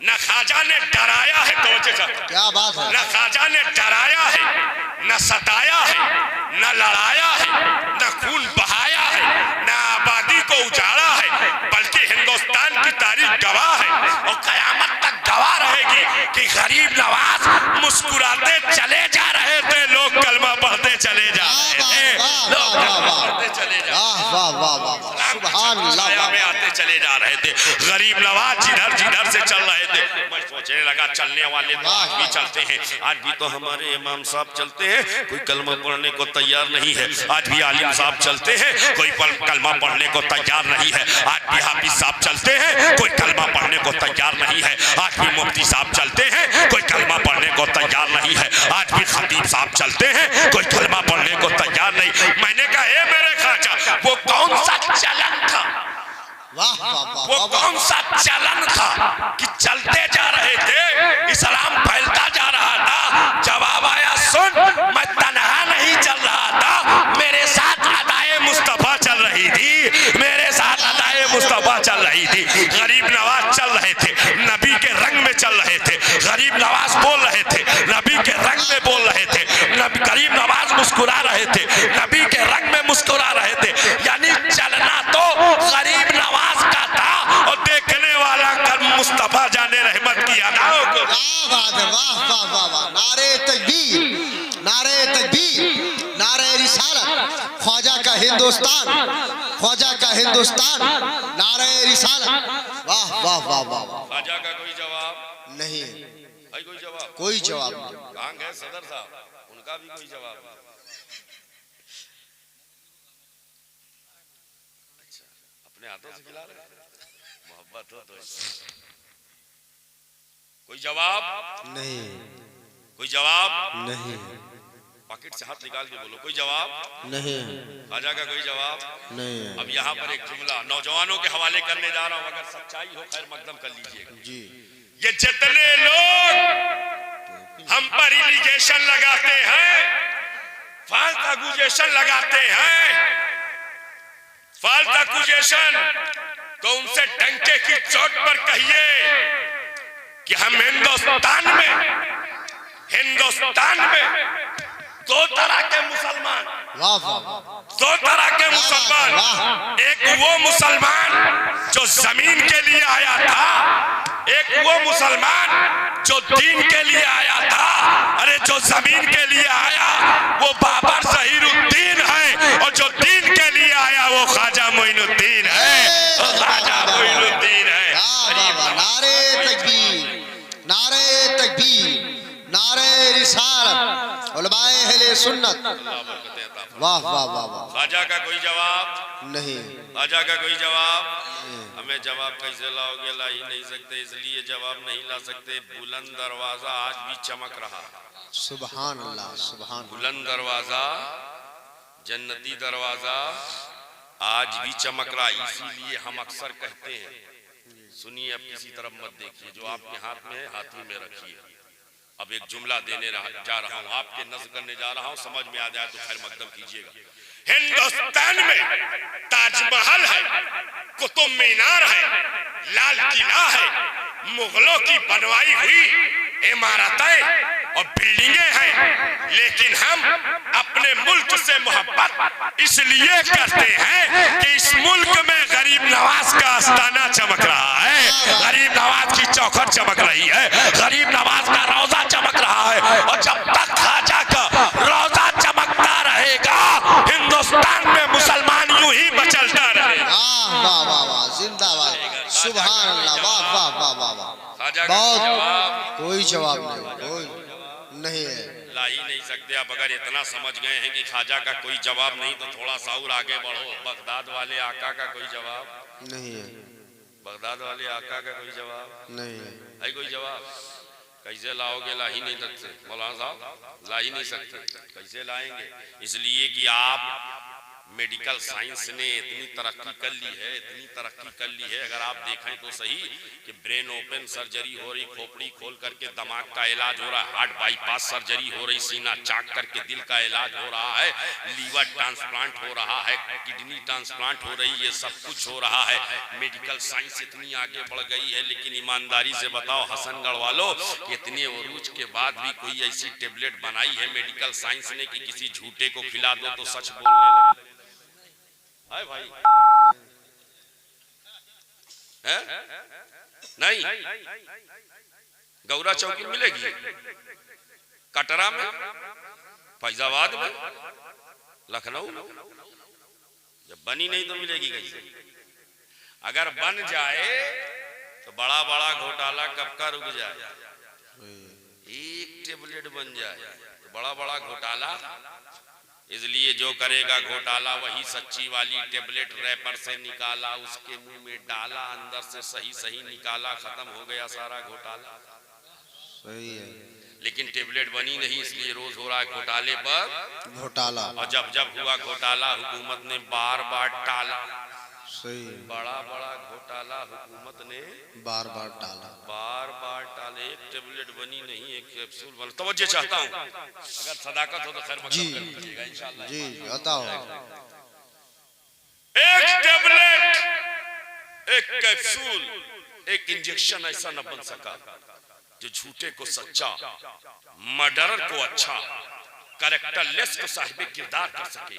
न ख्वाजा ने डराया है, क्या बात है। न ख्वाजा ने डराया है, न सताया है, न लड़ाया है, न खून बहाया है, न आबादी को उजाड़ा है, बल्कि हिंदुस्तान की तारीख गवाह है और कयामत तक गवाह रहेगी कि गरीब नवाज मुस्कुराते चले जा रहे थे, लोग कलमा पढ़ते चले जा रहे थे, लोग कलमा पढ़ते चले जा रहे थे। सुभान अल्लाह। छाया में आते चले जा रहे थे। गरीब नवाज जिधर जिधर से चल रहे थे, मैं सोचने लगा चलने वाले तो आज भी चलते हैं, आज भी तो हमारे इमाम साहब चलते हैं, कोई कलमा पढ़ने को तैयार नहीं है। आज भी आलिम साहब चलते हैं, कोई कलमा पढ़ने को तैयार नहीं है। आज भी हाफिज साहब चलते हैं, कोई कलमा पढ़ने को तैयार नहीं है। आज भी मुफ्ती साहब चलते हैं, कोई कलमा पढ़ने को तैयार नहीं है। आज भी खतीब साहब चलते हैं, कोई कलमा पढ़ने को तैयार नहीं। मैंने कहा ए मेरे खाचा, वो कौन सा चलन था, वाह वाह वाह, वो कौन सा चलन था कि चलते जा रहे थे, इस्लाम फैलता जा रहा था। जवाब आया सुन, मैं तन्हा नहीं चल रहा था, मेरे साथ अदाए मुस्तफा चल रही थी, मेरे साथ अदाए मुस्तफा चल रही थी। गरीब नवाज चल रहे थे, नबी के रंग में चल रहे थे। गरीब नवाज बोल रहे थे, नबी के रंग में बोल रहे थे। गरीब नवाज मुस्कुरा रहे थे, नबी के रंग में मुस्कुरा रहे थे। यानी चलना तो गरीब नवाज का था और देखने वाला कर मुस्तफा जाने रहमत की अदाओं को। क्या बात है, वाह वाह वाह वाह, नारे तकबीर, नारे तकबीर, नारे रिसालत, ख्वाजा का हिंदुस्तान, ख्वाजा का हिंदुस्तान, नारे रिसालत, वाह वाह वाह वाह वाह। ख्वाजा का कोई जवाब नहीं, भाई, कोई जवाब, कोई जवाब नहीं। कहाँ गए सदर साहब, उनका भी कोई जवाब नहीं। अच्छा, अपने हाथों से खिला रहे, मोहब्बत हो तो कोई जवाब नहीं, कोई जवाब नहीं, पॉकेट से हाथ निकाल के बोलो, कोई जवाब नहीं, ख्वाजा का कोई जवाब नहीं। अब यहाँ पर एक जुमला नौजवानों के हवाले करने जा रहा हूँ, अगर सच्चाई हो खैर मकदम कर लीजिएगा जी। ये जितने लोग हम पर इलिगेशन लगाते हैं, फाल्स एक्यूजेशन लगाते हैं, फाल्स एक्यूजेशन, तो उनसे डंके की चोट पर कहिए कि हम हिंदुस्तान में दो तरह के मुसलमान, वाह वाह, दो तरह के मुसलमान, एक वो मुसलमान जो जमीन के लिए आया था, एक वो मुसलमान जो दीन के लिए आया था। अरे जो जमीन के लिए आया वो बाबर ज़हीरुद्दीन है, और जो दीन के लिए आया वो ख्वाजा मोइनुद्दीन है, ख्वाजा मोइनुद्दीन है। नारे तकबीर, नारे तकबीर, नारे रिसालत, उलमाए अहले सुन्नत, वाह वाह वाह वाह। ख्वाजा का कोई जवाब नहीं, ख्वाजा का कोई जवाब, हमें जवाब कैसे लाओगे, ला ही नहीं सकते, इसलिए जवाब नहीं ला सकते। बुलंद दरवाजा आज भी चमक रहा, सुभान अल्लाह, सुभान। बुलंद दरवाजा, जन्नती दरवाजा आज भी चमक रहा। इसीलिए हम अक्सर कहते हैं, सुनिए अब किसी तरफ मत देखिए, जो आपके हाथ में है हाथ ही में रखिए। अब एक जुमला देने जा रहा हूँ, आपके नज़र करने जा रहा हूँ, समझ में आ जाए तो खैर मकदम कीजिएगा। हिंदुस्तान में ताजमहल है, कुतुब मीनार है, लाल किला है, मुगलों की बनवाई हुई इमारतें और बिल्डिंगें हैं, लेकिन हम अपने मुल्क से मोहब्बत इसलिए करते हैं कि इस मुल्क में गरीब नवाज का आस्ताना चमक रहा है, गरीब नवाज की चौखट चमक रही है, गरीब नवाज का रौजा चमक रहा है। और जब तक ख्वाजा का रौजा चमकता रहेगा, हिंदुस्तान में मुसलमान यूं ही मचलता रहेगा। वाह वाह वाह, जिंदाबाद, सुभान अल्लाह, वाह वाह वाह वाह वाह। बहुत, कोई जवाब नहीं, कोई नहीं है, ला ही नहीं सकते। अब अगर इतना समझ गए हैं कि ख्वाजा का कोई जवाब नहीं, तो थोड़ा सा और आगे बढ़ो। बगदाद वाले आका का कोई जवाब नहीं है, बगदाद वाले आका का कोई जवाब नहीं है। है, कोई जवाब कैसे लाओगे, ला ही नहीं सकते मौलाना साहब, ला ही नहीं सकते। कैसे लाएंगे, इसलिए कि आप मेडिकल साइंस ने इतनी तरक्की कर ली है, इतनी तरक्की कर ली है। अगर आप देखें तो सही कि ब्रेन ओपन सर्जरी हो रही, खोपड़ी खोल करके दिमाग का इलाज हो रहा है, हार्ट बाईपास सर्जरी हो रही, सीना चाक करके दिल का इलाज हो रहा है, लीवर ट्रांसप्लांट हो रहा है, किडनी ट्रांसप्लांट हो रही, ये सब कुछ हो रहा है। मेडिकल साइंस इतनी आगे बढ़ गई है, लेकिन ईमानदारी से बताओ हसनगढ़ वालों, इतने उरूज के बाद भी कोई ऐसी टेबलेट बनाई है मेडिकल साइंस ने कि किसी झूठे को खिला दो तो सच बोलने लगे? है भाई, है? नहीं, गौरा चौकी मिलेगी, कटरा में, फैजाबाद में, लखनऊ में, जब बनी नहीं तो मिलेगी कैसे? अगर बन जाए तो बड़ा बड़ा घोटाला कब का रुक जाए। एक टेबलेट बन जाए तो बड़ा बड़ा घोटाला। इसलिए जो करेगा घोटाला वही सच्ची वाली टेबलेट रैपर से निकाला, उसके मुंह में डाला, अंदर से सही सही निकाला, खत्म हो गया सारा घोटाला। सही है। लेकिन टेबलेट बनी नहीं, इसलिए रोज हो रहा है घोटाले पर घोटाला। और जब जब हुआ घोटाला हुकूमत ने बार बार टाला। सही है। बड़ा बड़ा घोटाला हुकूमत ने बार बार टाला। बार बार टाले। एक टेबलेट बनी नहीं, एक कैप्सूल बना। तवज्जो चाहता हूँ, अगर सदाकत हो तो खैर जी करिएगा इंशाल्लाह। जी बताओ। एक टेबलेट, एक कैप्सूल, एक इंजेक्शन ऐसा न बन सका जो झूठे को सच्चा, मर्डरर को अच्छा, कैरेक्टरलेस को साहिब किरदार कर सके।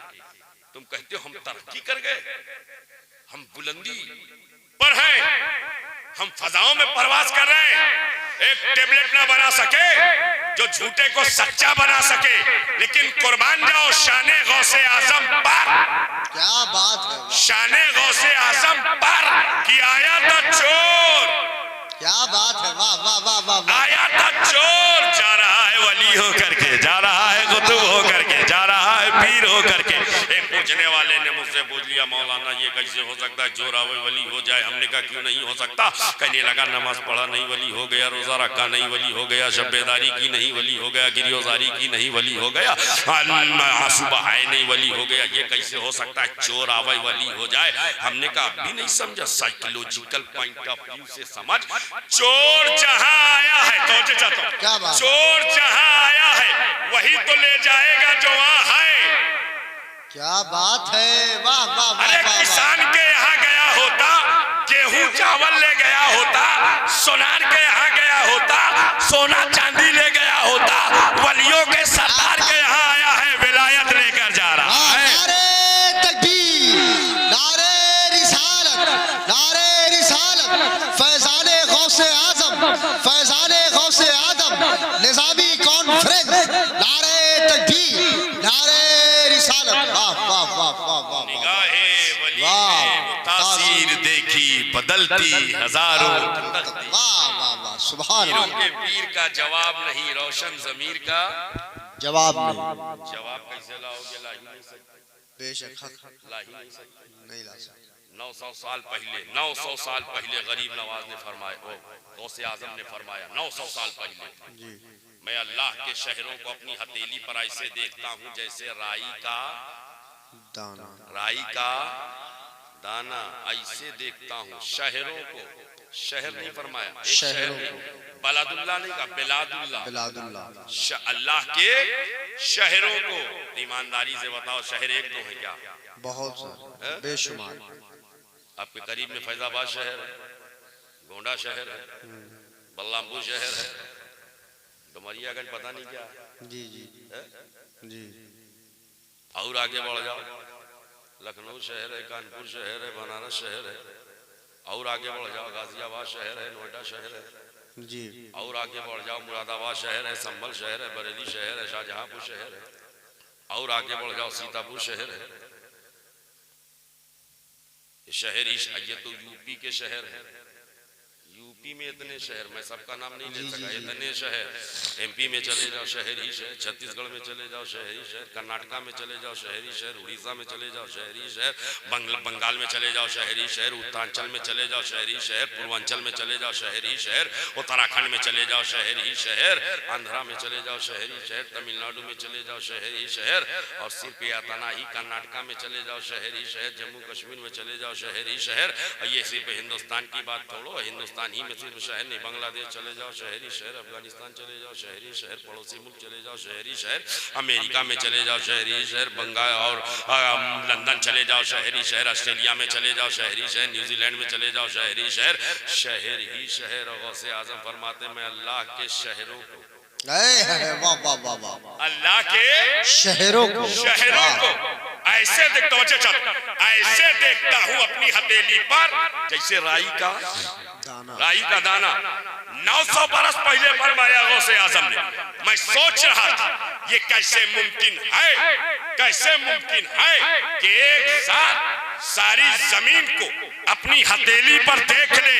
तुम कहते हो हम तरक्की कर गए, हम बुलंदी पर हैं, हम फजाओं में परवाज कर रहे हैं। एक टेबलेट ना बना सके जो झूठे को सच्चा बना सके, लेकिन कुर्बान जाओ शाने गौसे आजम पर। क्या बात है। शाने गौसे आजम पर कि आया था चोर। क्या बात है। वाह वाह वाह वाह। आया था चोर, जा रहा है वली हो करके, जा रहा है कुतुब हो करके, जा रहा है पीर हो करके। एक पूछने वाले ने मुझसे पूछ लिया, मौलाना ये कैसे हो सकता है चोर आवे वली हो जाए? हमने कहा क्यों नहीं हो सकता? कहने लगा नमाज पढ़ा नहीं वली हो गया, रोजा रखा नहीं वली हो गया, शब्बेदारी की नहीं वली हो गया, गिरियोजारी की नहीं वली हो गया, आंसू बहाए नहीं वली हो गया। ये कैसे हो सकता है चोर आवे वली हो जाए? हमने कहा अभी नहीं समझा, साइकोलॉजिकल पॉइंट ऑफ व्यू से समझ। चोर जहां आया है तो क्या बात? चोर जहां आया है वही तो ले जाएगा जो वहां है। क्या बात है। वाह वाह वाह। अरे किसान के यहाँ गया होता, गेहूं चावल ले गया होता, सोनार के यहाँ गया होता, सोना चांदी ले गया होता, वलियों के सरदार के यहाँ आया है, विलायत लेकर जा रहा है। नारे तकबीर, नारे रिसालत, नारे रिसालत, फैजाने गौसे आजम, फैजाने गौसे आदम, निजामी कॉन्फ्रेंस, नारे तकबीर, नारे रिसालत। वाह वाह वाह वाह वाह। निगाहे वली ने तासीर देखी बदलती हजारों। वाह वाह वाह। सुभान पीरों अल्लाह। के पीर का जवाब नहीं, रोशन जमीर का जवाब नहीं। जवाब कैसे लाओगे? ला ही नहीं सकते, बेशक ला ही नहीं सकते। नहीं ला सकते। 900 साल पहले, 900 साल पहले गरीब नवाज ने फरमाया, गौसे आजम ने फरमाया 900 साल पहले, जी। मैं अल्लाह के शहरों को अपनी हथेली पर ऐसे देखता हूँ जैसे राई का दाना। राई का दाना ऐसे देखता हूँ। शहरों को, शहर नहीं फरमाया, एक शहरों शहर नहीं, बलादुल्ला नहीं कहा, बिलादुल्ला। बिलादुल्लाह। अल्लाह के शहरों को। ईमानदारी से बताओ, शहर एक दो है क्या? बहुत सारे, बेशुमार। आपके करीब में फैजाबाद शहर है, गोंडा शहर है, बल्लामपुर शहर है, डुमरियागंज पता नहीं क्या। जी जी जी। और आगे बढ़ जाओ, लखनऊ शहर है, कानपुर शहर है, बनारस शहर है। और आगे बढ़ जाओ, गाजियाबाद शहर है, नोएडा शहर है। जी। और आगे बढ़ जाओ, मुरादाबाद शहर है, संभल शहर है, बरेली शहर है, शाहजहांपुर शहर है। और आगे बढ़ जाओ, सीतापुर शहर है। ये शहर ये तो यूपी के शहर है। यूपी में इतने शहर, मैं सबका नाम नहीं ले सका, इतने शहर। एमपी में चले जाओ शहरी शहर, छत्तीसगढ़ में चले जाओ शहरी शहर, कर्नाटका में चले जाओ शहरी शहर, उड़ीसा में चले जाओ शहरी शहर, बंगाल में चले जाओ शहरी शहर, उत्तरांचल में चले जाओ शहरी शहर, पूर्वांचल में चले जाओ शहरी शहर, उत्तराखंड में चले जाओ शहरी शहर, आंध्रा में चले जाओ शहरी शहर, तमिलनाडु में चले जाओ शहरी शहर, और सिर्फ यातना ही कर्नाटका में चले जाओ शहरी शहर, जम्मू कश्मीर में चले जाओ शहरी शहर। ये सिर्फ हिंदुस्तान की बात छोड़ो, हिंदुस्तान ही में सिर्फ शहर नहीं, बांग्लादेश चले जाओ शहरी शहर, अफगानिस्तान चले जाओ शहरी शहर, पड़ोसी मुल्क चले जाओ शहरी शहर, अमेरिका में चले जाओ शहरी शहर, बंगाल और लंदन चले जाओ शहरी शहर, ऑस्ट्रेलिया में चले जाओ शहरी शहर, न्यूजीलैंड में चले जाओ शहरी शहर, शहर ही शहर। और गौसे आजम फरमाते मैं अल्लाह के शहरों को, वाह वाह वाह वाह, अल्लाह के शहरों को, शहरों को ऐसे देखता हूँ, ऐसे देखता हूँ अपनी हथेली पर जैसे राई का दाना। 900 बरस पहले फरमाया गौसे आजम ने। मैं सोच रहा था ये कैसे मुमकिन है, कैसे मुमकिन है कि एक साथ सारी जमीन को अपनी हथेली पर देख ले,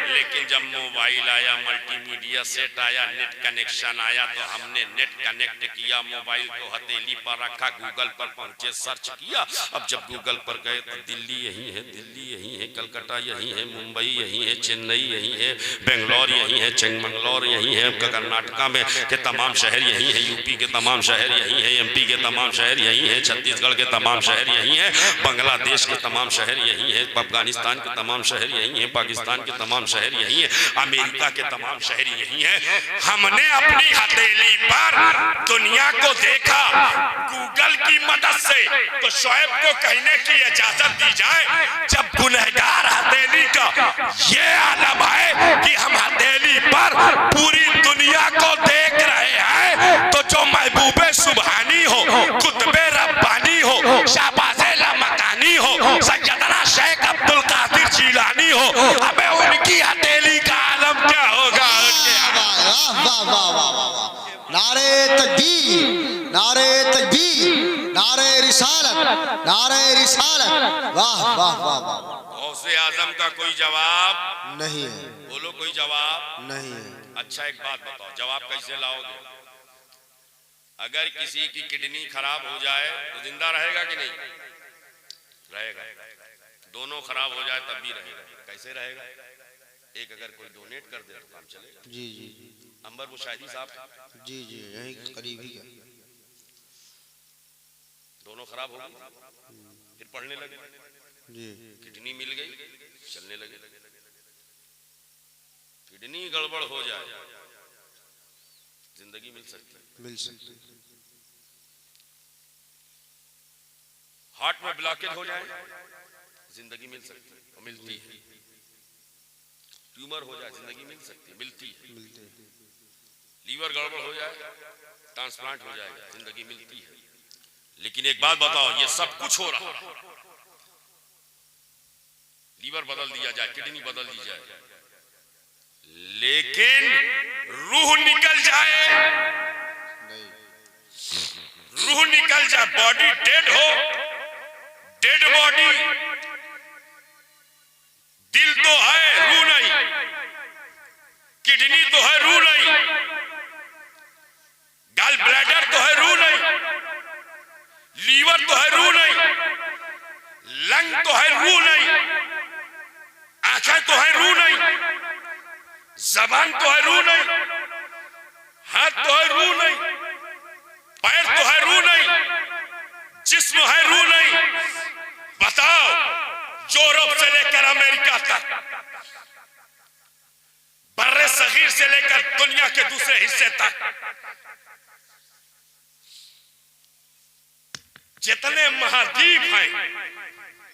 लेकिन जब मोबाइल आया, मल्टीमीडिया सेट आया, नेट कनेक्शन आया, तो हमने नेट कनेक्ट किया, मोबाइल को हथेली पर रखा, गूगल पर पहुंचे, सर्च किया। अब जब गूगल पर गए तो दिल्ली यही है, दिल्ली यही है, कलकत्ता यही है, मुंबई यही है, चेन्नई यही है, बेंगलोर यही है, चिंगमंगलौर यही है, कर्नाटका में के तमाम शहर यही है, यूपी के तमाम शहर यही है, एमपी के तमाम शहर यही है, छत्तीसगढ़ के तमाम शहर यही है, बांग्लादेश के तमाम शहर यही है, अफगानिस्तान के तमाम शहर यही है, पाकिस्तान के तमाम शहर यही है, अमेरिका के तमाम शहर यही है। हमने अपनी हथेली पर दुनिया को देखा गूगल की मदद से, तो शोएब को कहने की इजाजत दी जाए, जब गुनहगार हथेली का ये आलम है कि हम हथेली पर पूरी दुनिया को देख रहे हैं, तो जो महबूबे सुबहानी हो, कुतबे रब्बानी हो, शाहबाज़े लामकानी हो, सैयदना शेख अब्दुल कादिर जिलानी हो, हमें उनकी हथेली का आलम क्या होगा? वाह वाह वाह वाह, नारे तकबीर, नारे तकबीर, नारे रिसालत, नारे रिसालत, वाह वाह वाह वाह। गौसे आजम का कोई जवाब नहीं है, बोलो, कोई जवाब नहीं है। अच्छा एक बात बताओ, जवाब कैसे लाओगे? अगर किसी की किडनी खराब हो जाए तो जिंदा रहेगा कि नहीं रहेगा? दोनों खराब हो जाए तब भी रहेगा। कैसे रहेगा? एक अगर कोई डोनेट कर दे तो काम चलेगा। जी जी जी, अंबर मुशाहिदी साहब, जी जी, यही करीब ही है। दोनों खराब हो गए, फिर पढ़ने लगे, जी, किडनी मिल गई, चलने लगे। किडनी गड़बड़ हो जाए जिंदगी मिल सकती है? मिल सकती। हार्ट में ब्लॉकेज हो जाए जिंदगी मिल सकती है और मिलती है। ट्यूमर हो जाए जिंदगी मिल सकती है, मिलती है। मिलते हैं। लीवर गड़बड़ हो जाए, ट्रांसप्लांट हो जाएगा, जिंदगी मिलती है। लेकिन एक बात बताओ, ये सब कुछ हो रहा है, लीवर बदल दिया जाए, किडनी बदल दी जाए, लेकिन रूह निकल जाए, रूह निकल जाए, बॉडी डेड हो, डेड बॉडी, दिल तो है रूह नहीं, किडनी तो है रूह नहीं, गल ब्लैडर तो है रूह नहीं, लीवर तो है रूह नहीं, लंग तो है रूह नहीं, आंखें तो है रूह नहीं, जबान तो है रूह नहीं, हाथ तो है रूह नहीं, पैर तो है रूह नहीं, जिस्म है रूह नहीं। बताओ, यूरोप से लेकर अमेरिका तक, बर्रे सगीर से लेकर दुनिया के दूसरे हिस्से तक, जितने महाद्वीप हैं,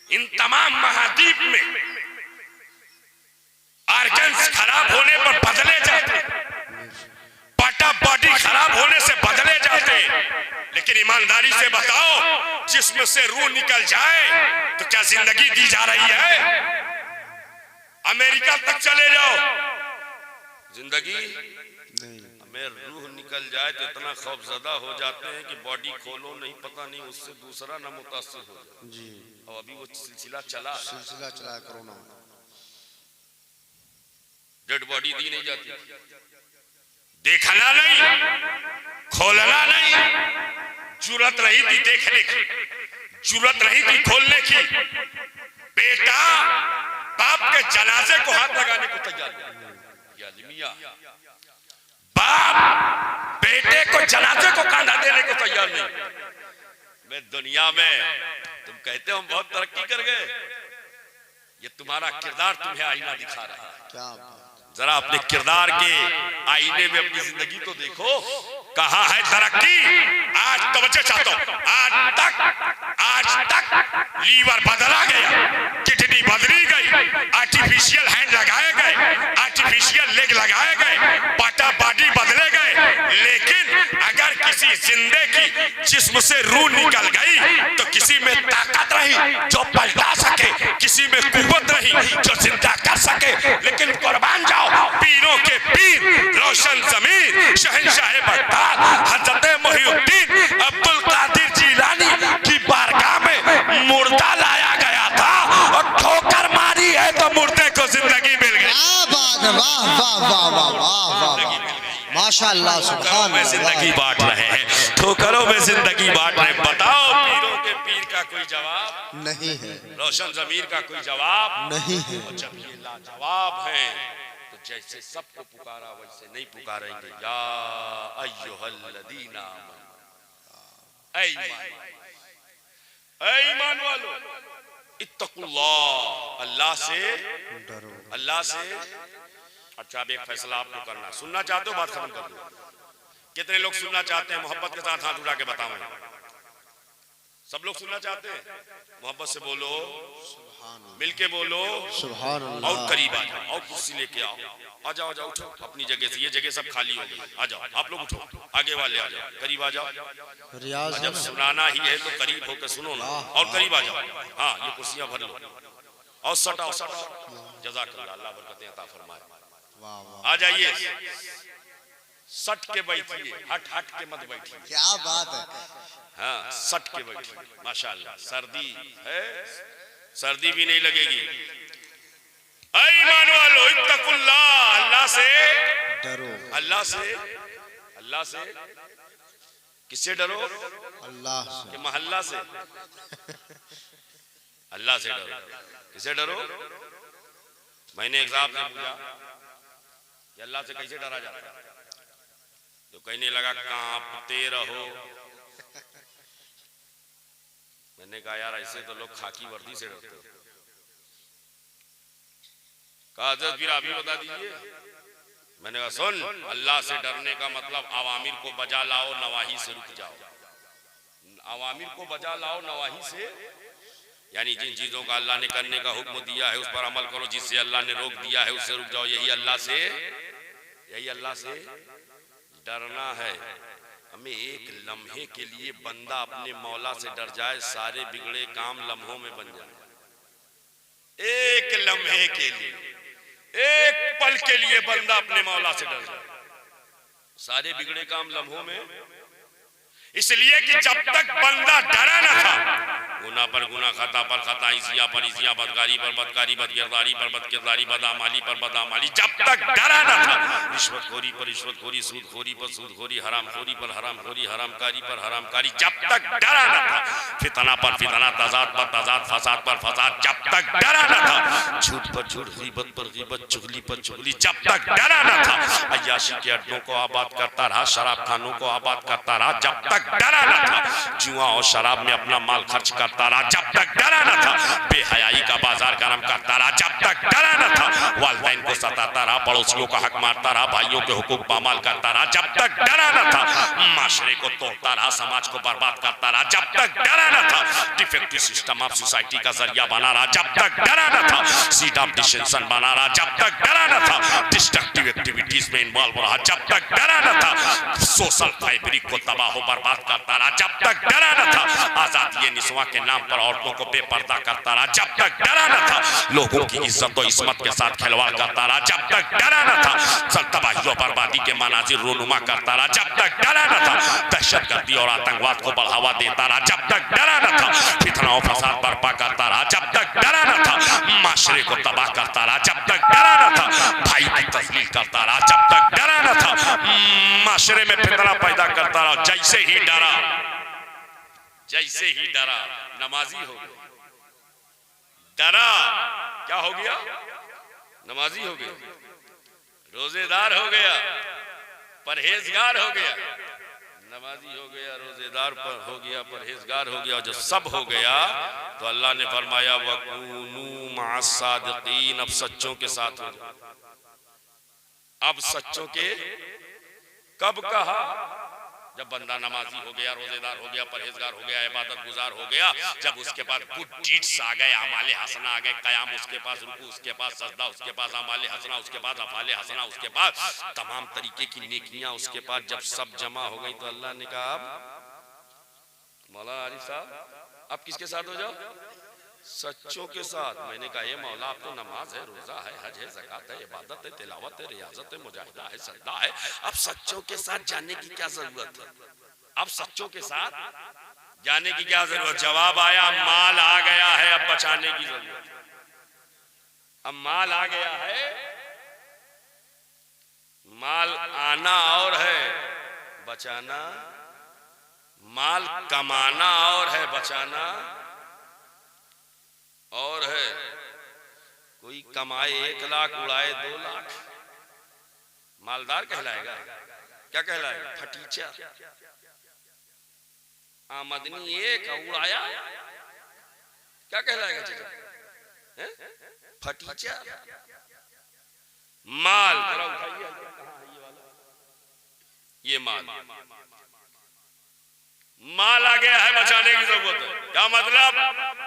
इन तमाम महाद्वीप में ऑर्गन्स खराब होने पर बदले जाते, पाटा बॉडी खराब होने से बदले जाते। लेकिन ईमानदारी से बताओ, जिसमें से रूह निकल जाए तो क्या जिंदगी दी जा रही है? अमेरिका तक चले जाओ, जिंदगी नहीं। हमें रूह निकल जाए तो इतना खौफजदा हो जाते हैं कि बॉडी खोलो नहीं, पता नहीं उससे दूसरा ना मुतासिर हो जाए। जी, और अभी वो सिलसिला चला, सिलसिला चला कोरोना। डेड बॉडी दी नहीं जाती, देखना नहीं, खोलना नहीं, जुर्रत रही थी देखने की, जुर्रत रही थी खोलने की। बेटा बाप के जनाजे को हाथ लगाने को तैयार नहीं, बाप बेटे को जनाजे को कांधा देने को तैयार नहीं। मैं दुनिया में तुम कहते हो हम बहुत तरक्की कर गए, ये तुम्हारा किरदार तुम्हें आईना दिखा रहा है। क्या जरा अपने किरदार के आईने में अपनी जिंदगी तो देखो, कहाँ है तरक्की? आज तवज्जो चाहता हूं, आज तक लीवर बदला गया, किडनी बदली गई, आर्टिफिशियल हैंड लगाए गए, आर्टिफिशियल लेग लगाए गए, पाटा बॉडी बदले गए। लेकिन अगर किसी जिंदे की जिस्म से रूह निकल गई तो किसी में ताकत रही जो पलटा सके, किसी में कुव्वत रही जो जिंदा कर सके। लेकिन कुर्बान जाओ पीरों के पीर, रोशन जमीन, शहंशाह बगदाद हजरत मोहिउद्दीन अब्दुल कादिर जिलानी की बारगाह में मुर्दा लाया गया था। माशाअल्लाह, सुभान में अल्लाह। जिंदगी बांट रहे हैं, ठोकरों में जिंदगी बांट रहे हैं। बताओ पीरों के पीर का कोई जवाब नहीं है, रोशन ज़मीर का कोई जवाब नहीं है। और जब ये लाजवाब हैं तो जैसे सबको पुकारा वैसे नहीं पुकारेंगे। या अय्युहल्लज़ीना ऐ ईमान वालो इत्तकुल्लाह, अल्लाह से डरो। अल्लाह से। अच्छा अब एक फैसला आपको करना, सुनना चाहते हो बात खत्म कर दो। कितने लोग सुनना चाहते हैं? मोहब्बत के साथ हाथ उठा के बताओ। सब लोग सुनना चाहते हैं? मोहब्बत से बोलो, मिलके बोलो, सुभान अल्लाह। और करीब आ जाओ, और कुर्सी लेके आओ। आ जाओ, आ जाओ, उठो अपनी जगह से, ये जगह सब खाली हो गई। आ जाओ आप लोग, उठो, आगे वाले आ जाओ, करीब आ जाओ। रियाज जब सुनाना ही है तो करीब होकर सुनो ना, और करीब आ जाओ। हाँ ये कुर्सियां भर लो और सटाओ सटाओ। जज़ाकल्लाह, अल्लाह बरकतें अता फरमाए। वाह वाह, आ जाइए, सट के बैठिए, हट हट के मत बैठिए। क्या बात है। हाँ सट के बैठिए, माशाअल्लाह। सर्दी है, सर्दी भी नहीं लगेगी। ऐ ईमान वालो इत्तकुल्लाह, अल्लाह से डरो। अल्लाह से अल्लाह से। किससे डरो? अल्लाह से। कि मोहल्ला से? अल्लाह से डरो। किससे डरो? मैंने एक साहब से पूछा कि अल्लाह से कैसे डरा जाता है, तो कहने लगा कांपते रहो। मैंने कहा यार ऐसे तो लोग खाकी वर्दी से डरते हो। कहा हज़रत फिर आप ही बता दीजिए। मैंने कहा सुन, अल्लाह से डरने का मतलब अवामिर को बजा लाओ, नवाही से रुक जाओ। अवामिर को बजा लाओ, नवाही से यानी जिन चीजों का अल्लाह ने करने का हुक्म दिया है उस पर अमल करो, जिससे अल्लाह ने रोक दिया है उससे रुक जाओ। यही अल्लाह से डरना है। हमें एक लम्हे के लिए बंदा अपने मौला से डर जाए, सारे बिगड़े काम लम्हों में बन जाए। एक लम्हे के लिए, एक पल के लिए बंदा अपने मौला से डर जाए, सारे बिगड़े काम लम्हों में। इसलिए कि जब तक बंदा डरा न था, गुनाह पर गुनाह, खता पर खता, इसिया पर इसिया, बदकारी पर बदकारी, बदकिरदारी पर बदकिरदारी, बदामाली पर बदामाली, जब तक डरा न था, रिश्वतखोरी पर रिश्वतखोरी, सूदखोरी पर सूदखोरी, हरामखोरी पर हरामखोरी, हरामकारी पर हरामकारी, जब तक डरा न था, फितना पर फितना, तजाद पर तजाद, फसाद पर फसाद, जब तक डरा न था, झूठ पर झूठ, गीबत पर गीबत, चुगली पर चुगली, जब तक डरा न था, अय्याशी के अड्डों को आबाद करता रहा, शराब खानों को आबाद करता रहा, जब तक डरा न था, जुआ और शराब में अपना माल खर्च करता रहा, जब तक डरा न था, बेहयाई का बाजार गरम करता रहा, जब तक डरा न था, वालिदैन को सताता रहा, पड़ोसियों का हक मारता रहा, भाइयों के हुकूक पामाल करता रहा, जब तक डरा न था, माशरे को तोड़ता रहा, समाज को बर्बाद करता रहा, जब तक डरा न था, डिफेक्टिव सिस्टम ऑफ सोसाइटी का जरिया बना रहा, जब तक डरा न था, सीट ऑफ डिस्टिंक्शन बना रहा, जब तक डरा न था, डिस्ट्रक्टिव एक्टिविटीज में इन्वॉल्व रहा, जब तक डरा न था, सोशल फैब्रिक को तबाह बर्बाद करता रहा, जब तक डरा न था, आजादी निस्वा के नाम पर औरतों को बेपर्दा करता रहा, जब तक डरा न था, लोगों की इज्जत और इस्मत के साथ खिलवाड़ करता रहा, जब तक डरा न था, तबाही और बर्बादी के मनाजिर रोनुमा करता रहा, जब तक डरा न था, दहशतगर्दी और आतंकवाद को बढ़ावा देता रहा, जब तक डरा न था, फितना और फसाद बर्पा करता रहा, जब तक डरा न था, माशरे को तबाह करता रहा, जब तक डरा न था, भाई की तस्लील करता रहा, जब तक डरा न था, माशरे में फितना पैदा करता रहा। जैसे ही डरा नमाजी हो गया, डरा क्या हो गया? नमाजी हो गया, रोजेदार हो गया, परहेजगार हो गया। नमाजी हो गया, रोजेदार पर हो गया, परहेजगार हो गया। जब सब हो गया तो अल्लाह ने फरमाया वकूनू मअस-सादिकीन, अब सच्चों के साथ हो जाओ। अब सच्चों के कब कहा? जब बंदा नमाजी हो गया, रोजेदार हो गया, परहेजगार हो गया, इबादत गुजार हो गया, जब उसके पास गुड डीड्स आ गए, अमाले हसना आ गए, कयाम उसके पास, रुकू उसके पास, सजदा उसके पास, अमाले हसना उसके पास, अफाले हसना उसके पास, तमाम तरीके की नेकियां उसके पास जब सब जमा हो गई तो अल्लाह ने कहा अब मौलाना आरिफ साहब आप किसके साथ हो जाओ? सच्चों के साथ। मैंने कहा ये मौला आप तो नमाज है, रोजा है, हज है, ज़कात है, इबादत है, तिलावत है, रियाजत है, मुजाहिदा है, सजदा है, अब सच्चों के साथ जाने की क्या जरूरत है? अब सच्चों के साथ जाने की क्या जरूरत? जवाब आया माल आ गया है, अब बचाने की जरूरत है। अब माल आ गया है, माल आना और है बचाना, माल कमाना और है बचाना और है। कोई कमाए 1 लाख उड़ाए 2 लाख, मालदार कहलाएगा? क्या कहलाएगा? फटीचा। आमदनी 1 उड़ाया क्या कहलाएगा चाचा? फटीचा। माल जरा उठाइए, ये माल आ गया है, बचाने की जरूरत है। क्या मतलब?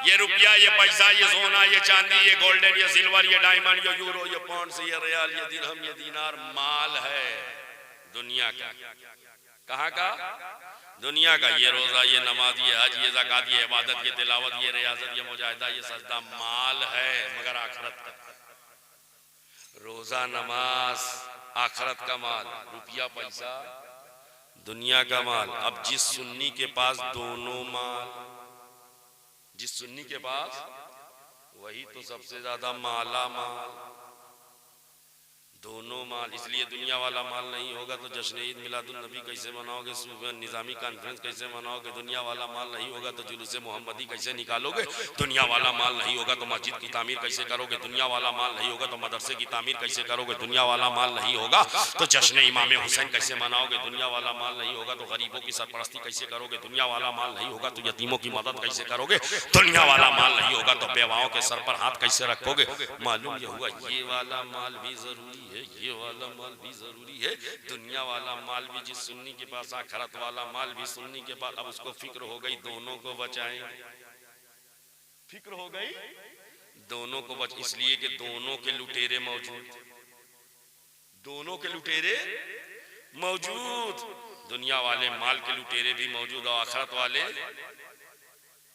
ये रुपया, ये पैसा, ये सोना, ये चांदी, ये गोल्डन, ये सिल्वर, ये डायमंड, ये यूरो, ये पाउंड, ये रियाल, ये दिरहम, ये दीनार, माल है दुनिया का। कहाँ का? दुनिया का। ये रोजा, ये नमाज, ये हज, ये ज़कात, ये इबादत, ये तिलावत, ये रियाजत, ये मुजाहिदा, ये सजदा, माल है मगर आखिरत का। रोजा नमाज आखिरत का माल, रुपया पैसा दुनिया का माल। अब जिस सुन्नी के पास दोनों माल, जिस सुन्नी के पास, वही तो सबसे ज्यादा माला माल, दोनों माल। इसलिए दुनिया वाला माल नहीं होगा तो जश्न ईद मिलादुन नबी कैसे मनाओगे, सुबह निजामी कॉन्फ्रेंस कैसे मनाओगे? दुनिया वाला माल नहीं होगा तो जुलूसे मोहम्मदी कैसे निकालोगे? दुनिया वाला माल नहीं होगा तो मस्जिद की तामीर कैसे करोगे? दुनिया वाला माल नहीं होगा तो मदरसे की तामीर कैसे करोगे? दुनिया वाला माल नहीं होगा तो जश्न इमाम हुसैन कैसे मनाओगे? दुनिया वाला माल नहीं होगा तो गरीबों की सरपरस्ती कैसे करोगे? दुनिया वाला माल नहीं होगा तो यतीमों की मदद कैसे करोगे? दुनिया वाला माल नहीं होगा तो बेवाओं के सर पर हाथ कैसे रखोगे? मालूम ये हुआ ये वाला माल भी जरूरी है, ये वाला माल भी जरूरी है। दुनिया वाला माल भी जिस सुन्नी के पास, आखिरत वाला माल भी सुन्नी के पास। अब उसको फिक्र हो गई दोनों को बचाएंगे, फिक्र हो गई दोनों को बच, इसलिए कि दोनों के लुटेरे मौजूद, दोनों के लुटेरे मौजूद। दुनिया वाले माल के लुटेरे भी मौजूद और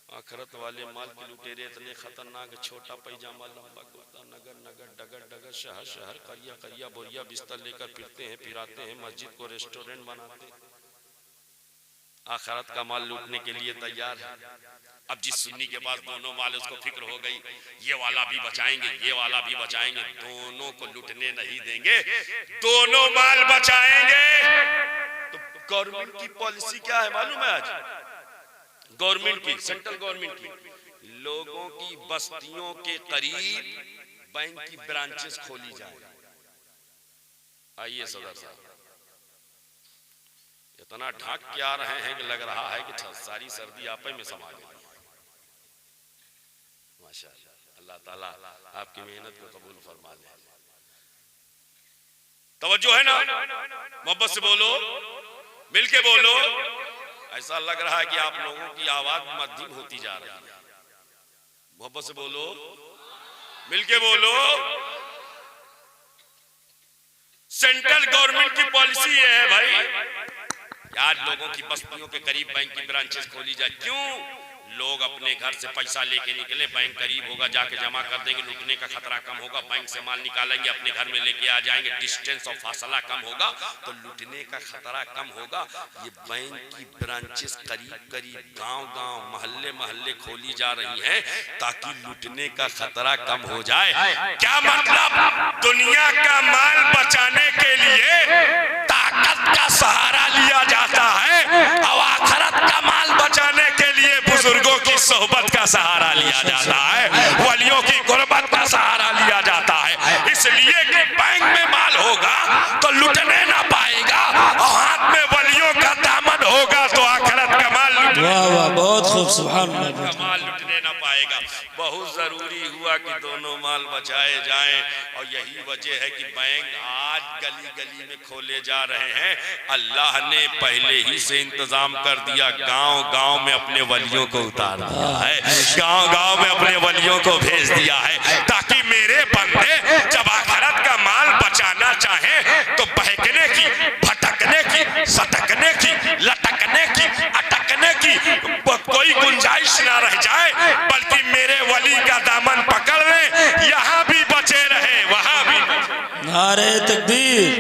आखिरत वाले माल के लुटेरे इतने खतरनाक, छोटा पैजामा लंबा कुर्ता, नगर नगर डगर डगर, शहर शहर, करिया करिया, बोरिया बिस्तर लेकर फिरते हैं, फिराते हैं, मस्जिद को रेस्टोरेंट बनाते हैं। आखिरत का माल लूटने के लिए तैयार है। अब जिस सुन्नी के पास दोनों माल, उसको फिक्र हो गई ये वाला भी बचाएंगे, ये वाला भी बचाएंगे, दोनों को लूटने नहीं देंगे, दोनों माल बचाएंगे। तो गवर्नमेंट की पॉलिसी क्या है मालूम है? आज गवर्नमेंट की, सेंट्रल गवर्नमेंट की, लोगों की बस्तियों के करीब बैंक की ब्रांचेस खोली जाए। आइए सदर साहब, इतना ढाक के आ रहे हैं कि लग रहा है कि सारी सर्दी आपे में समा गई। माशाअल्लाह, अल्लाह ताला आपकी मेहनत को कबूल फरमा दे। तवज्जो है ना? मोहब्बत से बोलो, मिलके बोलो। ऐसा लग रहा है कि आप लोगों की आवाज मध्यम होती जा रही है। मोहब्बत से बोलो, मिलके बोलो। सेंट्रल गवर्नमेंट की पॉलिसी ये है भाई, आज लोगों की बस्तियों के करीब बैंक की ब्रांचेस खोली जाए। क्यों? लोग अपने घर से पैसा लेके निकले, बैंक करीब होगा, जाके जमा कर देंगे, लूटने का खतरा कम होगा, बैंक से माल निकालेंगे, अपने घर में लेके आ जाएंगे, डिस्टेंस और फासला कम होगा तो लूटने का खतरा कम होगा। ये बैंक की ब्रांचेस करीब करीब, गांव गांव, मोहल्ले मोहल्ले खोली जा रही हैं ताकि लूटने का खतरा कम हो जाए। क्या मतलब? दुनिया का माल बचाने के लिए ताकत का सहारा लिया जाता है और आखिरत का माल बचाने के लिए बुजुर्गों की सोहबत का सहारा लिया जाता है, वलियों की गुर्बत का सहारा लिया जाता है। इसलिए कि बैंक में माल होगा तो लुटने ना पाएगा और हाथ में वलियों का दामन होगा तो आखिरत का माल, वाह वाह, बहुत खूब, सुभान अल्लाह, का माल लुटने ना पाएगा। बहुत जरूरी हुआ कि दोनों माल बचाए जाएं और यही वजह है कि बैंक आज गली गली में खोले जा रहे हैं। अल्लाह ने पहले ही से इंतजाम कर दिया, गांव गांव में अपने वलियों को उतार दिया है, गांव गांव में अपने वलियों को भेज दिया है ताकि मेरे बंदे जब आखिरत का माल बचाना चाहे तो बहकने की, भटकने की, सटकने की, लटकने की, अटकने की कोई गुंजाइश ना रह जाए, बल्कि मेरे वली का दामन पकड़ ले, यहाँ भी बचे रहे वहाँ भी। नारे तकबीर,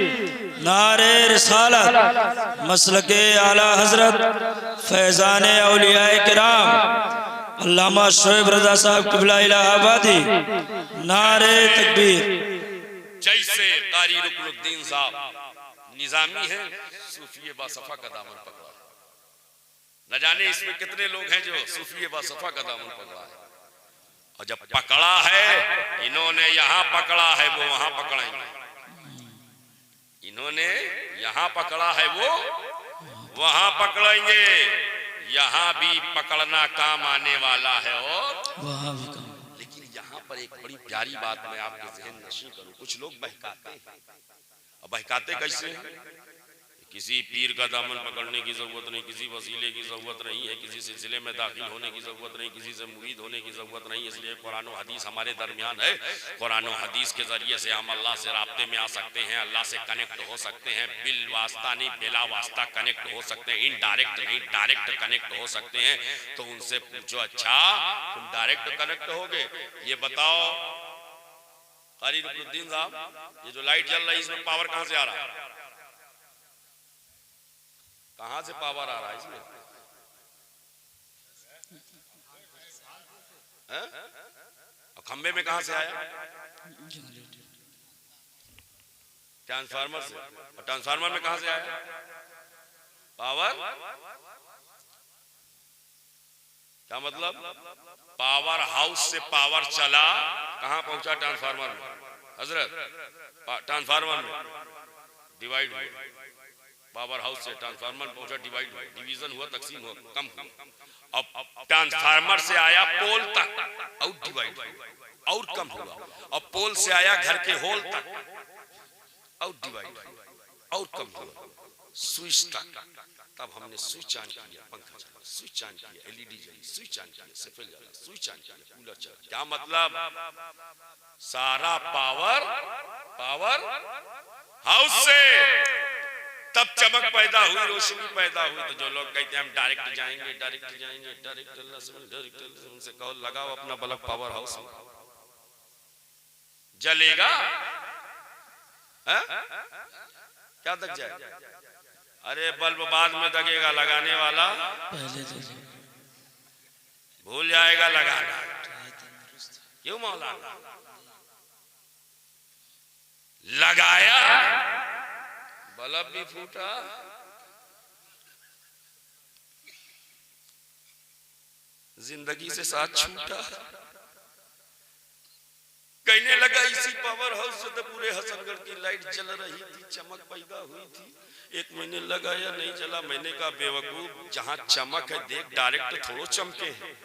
नारे रिसालत, मसलके आला हजरत फैजान औलियाए किराम अल्लामा शोएब रजा साहब क़िबला इलाहाबादी। नारे तकबीर। जैसे कारी रुकनुद्दीन साहब निजामी है, सूफी बासफा का दामन पकड़ा है। न जाने इसमें कितने लोग हैं जो सूफी बासफा का दामन पकड़ा है। और जब पकड़ा है, इन्होंने यहाँ पकड़ा है, वो वहां पकड़ेंगे। इन्होंने यहाँ पकड़ा है, वो वहां पकड़ेंगे। यहाँ भी पकड़ना काम आने वाला है और वहाँ भी काम। लेकिन यहाँ पर एक बड़ी प्यारी बात मैं आपके ज़हन नशीं करूं। कुछ लोग बहकाते हैं। अब बहकाते कैसे हैं? किसी पीर का दामन पकड़ने की जरूरत नहीं, किसी वसीले की जरूरत नहीं है, किसी सिलसिले में दाखिल होने की जरूरत नहीं, किसी से मुरीद होने की जरूरत नहीं। इसलिए कुरान और हदीस हमारे दरमियान है। कुरान और हदीस के जरिए से हम अल्लाह से राब्ते में आ सकते हैं, अल्लाह से कनेक्ट हो सकते हैं। बिल वास्ता नहीं, बिला वास्ता कनेक्ट हो सकते हैं। इनडायरेक्ट नहीं, डायरेक्ट कनेक्ट हो सकते हैं। तो उनसे पूछो, अच्छा तुम डायरेक्ट कनेक्ट होगे? ये बताओ कारी रुकनुद्दीन साहब, ये जो लाइट जल रही है इसमें पावर कहां से आ रहा है? कहां से पावर आ रहा है इसमें? और खंबे में कहां से आया? ट्रांसफार्मर से। और ट्रांसफार्मर में कहां से आया पावर? क्या मतलब? पावर हाउस से पावर चला, कहां पहुंचा? ट्रांसफार्मर में। हजरत ट्रांसफार्मर में डिवाइड हुआ, पावर हाउस से ट्रांसफार्मर पहुंचा, डिवाइड हुआ, डिवीजन हुआ, तकसीम हुआ, कम हुआ। अब ट्रांसफार्मर से आया पोल तक और डिवाइड हुआ और कम हुआ। अब पोल से आया घर के होल तक और डिवाइड हुआ और कम हुआ, स्विच तक। तब हमने स्विच ऑन किया, पंखा चला, स्विच ऑन किया, एलईडी जली, स्विच ऑन किया, सफेद जला, स्विच ऑन किया, कूलर चला। क्या मतलब? सारा पावर पावर हाउस से। तब चमक पैदा हुई, रोशनी पैदा हुई। तो जो लोग कहते हैं हम डायरेक्ट जाएंगे, डायरेक्ट जाएंगे, डायरेक्ट अल्लाह से, डायरेक्ट उनसे कहो लगाओ अपना बल्ब पावर हाउस में, जलेगा। क्या दग जाएगा? अरे बल्ब बाद में दगेगा, लगाने वाला पहले तो भूल जाएगा लगाना। क्यों मौलाना? लगाया, बल्ब भी फूटा, जिंदगी से साथ छूटा। कहने लगा इसी पावर हाउस से तो पूरे हसनगढ़ की लाइट जल रही थी, चमक पैदा हुई थी। एक महीने लगाया, नहीं जला। मैंने कहा बेवकूफ, जहां चमक है देख, डायरेक्ट थोड़ो चमके हैं।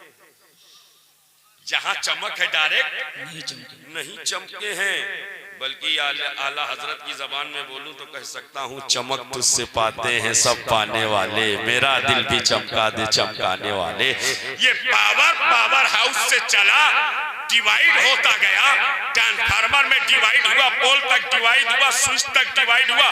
जहां चमक है डायरेक्ट नहीं चमके हैं। बल्कि आला हजरत की जबान में बोलूं तो कह सकता हूं, चमक तुझसे पाते हैं सब पाने वाले, मेरा दिल भी चमका दे चमकाने वाले। ये पावर हाउस से चला, डिवाइड होता गया, ट्रांसफार्मर में डिवाइड हुआ, पोल तक डिवाइड हुआ, स्विच तक डिवाइड हुआ,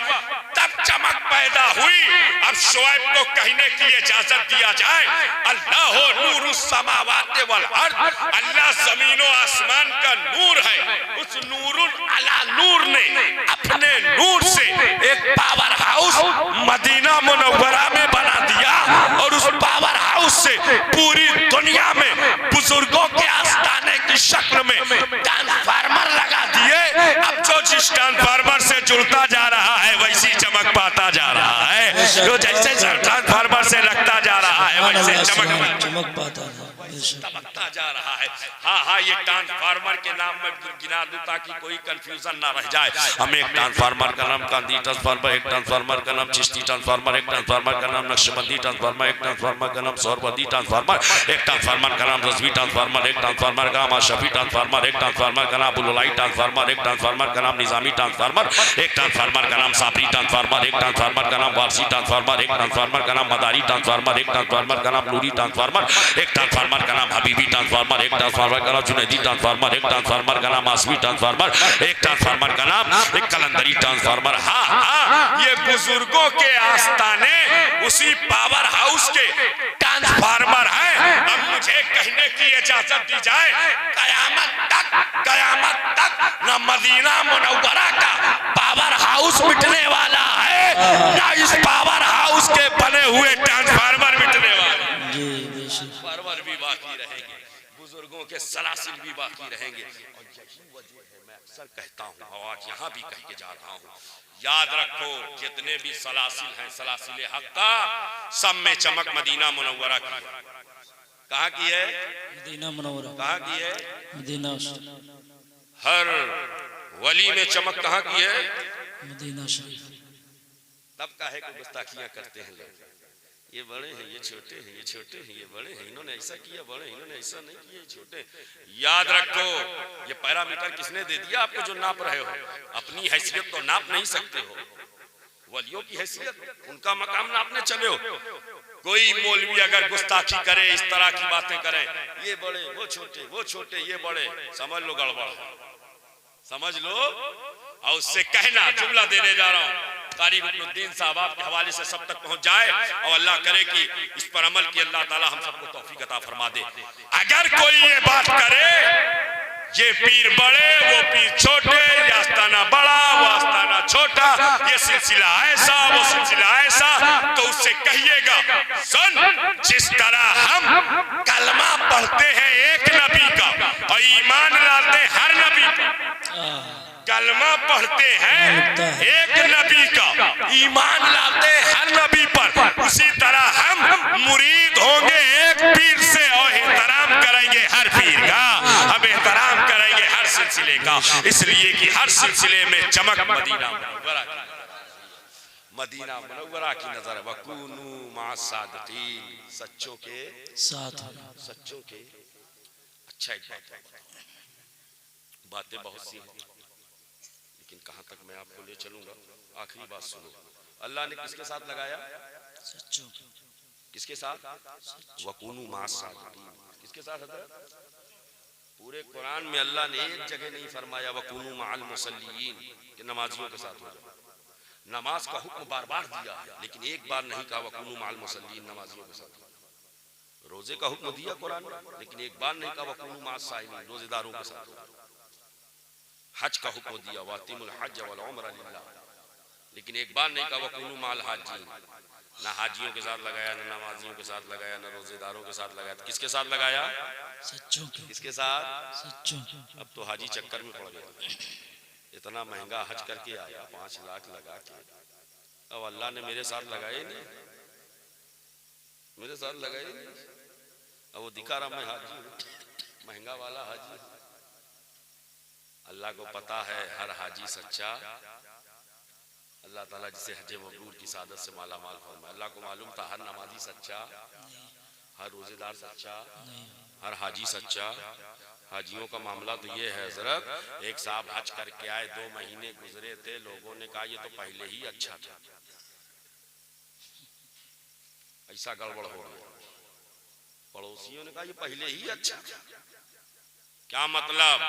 तब चमक पैदा हुई। अब शोएब को कहने की इजाजत दिया जाए, अल्लाह हो नूरुस समावात वल अर्द, अल्लाह जमीनों आसमान का नूर है। उस नूरुल अला नूर ने अपने नूर से एक पावर हाउस मदीना मुनव्वरा में बना दिया और उस पावर हाउस से पूरी दुनिया में बुजुर्गों के आस्थाने की शक्ल में ट्रांसफार्मर लगा दिए। अब जो जिस ट्रांसफार्मर से जुड़ता जा रहा है वैसी चमक पाता जा रहा है, जो जैसे ट्रांसफार्मर से लगता जा रहा है वैसे चमक पाता चमकता जा रहा है। हाँ, ये ट्रांसफार्मर के नाम में गिना दूं ताकि कोई कंफ्यूजन ना रह जाए। हम एक ट्रांसफार्मर का नाम कांदी ट्रांसफार्मर, एक ट्रांसफार्मर का नाम चिश्ती ट्रांसफार्मर, एक ट्रांसफार्मर का नाम नक्शबंदी ट्रांसफार्मर, एक ट्रांसफार्मर का नाम सौरबंदी ट्रांसफार्मर, एक ट्रांसफार्मर का नाम रजवी ट्रांसफार्मर, एक ट्रांसफार्मर का नाम शफी ट्रांसफार्मर, एक ट्रांसफार्मर का नाम बुलुलाई ट्रांसफार्मर, एक ट्रांसफार्मर का नाम निजामी ट्रांसफार्मर, एक ट्रांसफार्मर का नाम साबरी ट्रांसफार्मर, एक ट्रांसफार्मर का नाम वारसी ट्रांसफार्मर, एक ट्रांसफार्मर का नाम मदारी ट्रांसफार्मर, एक ट्रांसफार्मर का नाम नूरी ट्रांसफार्मर, एक ट्रांसफार्मर का नाम हबीबी ट्रांसफार्मर, एक ट्रांसफार्मर का नाम जुनैदी ट्रांसफार्मर, एक ट्रांसफार्मर का नाम आसमी ट्रांसफार्मर, एक ट्रांसफार्मर का नाम एक कलंदरी ट्रांसफार्मर। हाँ, ये बुजुर्गों के आस्थाने उसी पावर हाउस के ट्रांसफार्मर है। अब मुझे कहने की इजाजत दी जाए, कयामत तक न मदीना मुनव्वरा का पावर हाउस मिटने वाला है, ना इस पावर हाउस के बने हुए ट्रांसफार्मर मिटने वाला। ट्रांसफार्मर भी बाकी रहेंगे। बुजुर्गों के सलासिल भी बाकी रहेंगे। और यही वजह है, मैं अक्सर कहता हूँ और आज यहाँ भी कह के जा रहा हूँ, याद रखो जितने भी सलासिल हैं, सलासिल हक का, सब में चमक मदीना मुनव्वरा की है। कहाँ की है? Medina Munawwara. कहाँ की है? मदीना। हर वली में चमक कहाँ की है? मदीना शरीफ। तब काहे को गुस्ताखियां करते हैं लोग, ये बड़े हैं, ये छोटे हैं, ये छोटे हैं, ये बड़े हैं, इन्होंने ऐसा किया, बड़े इन्होंने ऐसा नहीं किया, ये छोटे। याद रखो ये पैरामीटर किसने दे दिया आपको जो नाप रहे हो? अपनी हैसियत तो नाप नहीं सकते हो, वलियों की हैसियत, उनका मकाम नापने चले हो। कोई मौलवी अगर गुस्ताखी करे, इस तरह की बातें करे, ये बड़े वो छोटे, वो छोटे ये बड़े, समझ लो गड़बड़ है, समझ लो। और उससे कहना, जुमला देने जा रहा हूँ, कारी रुकनुद्दीन साहब आपके हवाले से सब तक पहुंच जाए और अल्लाह करे कि इस पर अमल की अल्लाह ताला हम सबको तौफीक अता फरमा दे। अगर कोई ये बात करे ये पीर बड़े वो पीर छोटे, ये आस्ताना बड़ा वो आस्ताना छोटा, ये सिलसिला ऐसा वो सिलसिला ऐसा, तो उससे कहिएगा सुन, जिस तरह हम कलमा पढ़ते हैं एक नबी का और ईमान लाते हर नबी पर, कलमा पढ़ते हैं एक नबी का, ईमान लाते हर नबी पर, उसी तरह हम मुरीद होंगे एक पीर से और एहतराम करेंगे हर पीर का, हम एहतराम करेंगे हर सिलसिले का, इसलिए कि हर सिलसिले में चमक मदीना मुनव्वरा की, मदीना मुनव्वरा की नजर। वकूनू मा सादिकीन, सच्चों के साथ, सच्चों के। अच्छा एक बातें बहुत सी हैं, लेकिन कहां तक मैं आपको ले चलूंगा, आखिरी बात सुनो। अल्लाह ने किसके साथ लगाया? सच्चों। किसके साथ? वकूनू मास सादिकीन, किसके साथ हजरत? पूरे कुरान में अल्लाह ने एक जगह नहीं फरमाया वकूनू माअल मुसल्लीन, कि नमाजियों के साथ हो जाओ। नमाज का हुक्म बार बार दिया है, लेकिन एक बार नहीं कहा वकूनू माअल मुसल्लीन, नमाजियों के साथ। रोजे का हुक्म दिया कुरान में, लेकिन एक बार नहीं कहा वकूनू माअस साइमीन, रोजेदारों के साथ। हज का हुक्म दिया वातिमुल हज वल उम्रा लिल्लाह, लेकिन एक बार नहीं कहा वकूनू माल हाजीन, ना हाजियों के साथ लगाया, ना नमाजियों के साथ लगाया, ना रोजेदारों के साथ लगाया। किसके साथ लगाया? सच्चों के। किसके साथ? सच्चों। अब तो हाजी चक्कर में पड़ गया, इतना महंगा हज करके आया 5 लाख लगा के, अब अल्लाह ने मेरे साथ लगाए नहीं, मेरे साथ लगाए नहीं, अब वो दिखा रहा मैं हाजी हूँ, महंगा वाला हाजी। अल्लाह को पता है हर हाजी सच्चा, अल्लाह ताला जिसे हज मबरूर की सादत से माला माल फरमाए। अल्लाह को मालूम था हर नमाजी सच्चा, हर रोजेदार सच्चा, हर हाजी सच्चा। हाजियों का मामला तो ये है हजरत, एक साहब हज करके आए, 2 महीने गुजरे थे, लोगों ने कहा ये तो पहले ही अच्छा था, ऐसा गड़बड़ हो गया। पड़ोसियों ने कहा ये पहले ही अच्छा था। क्या मतलब?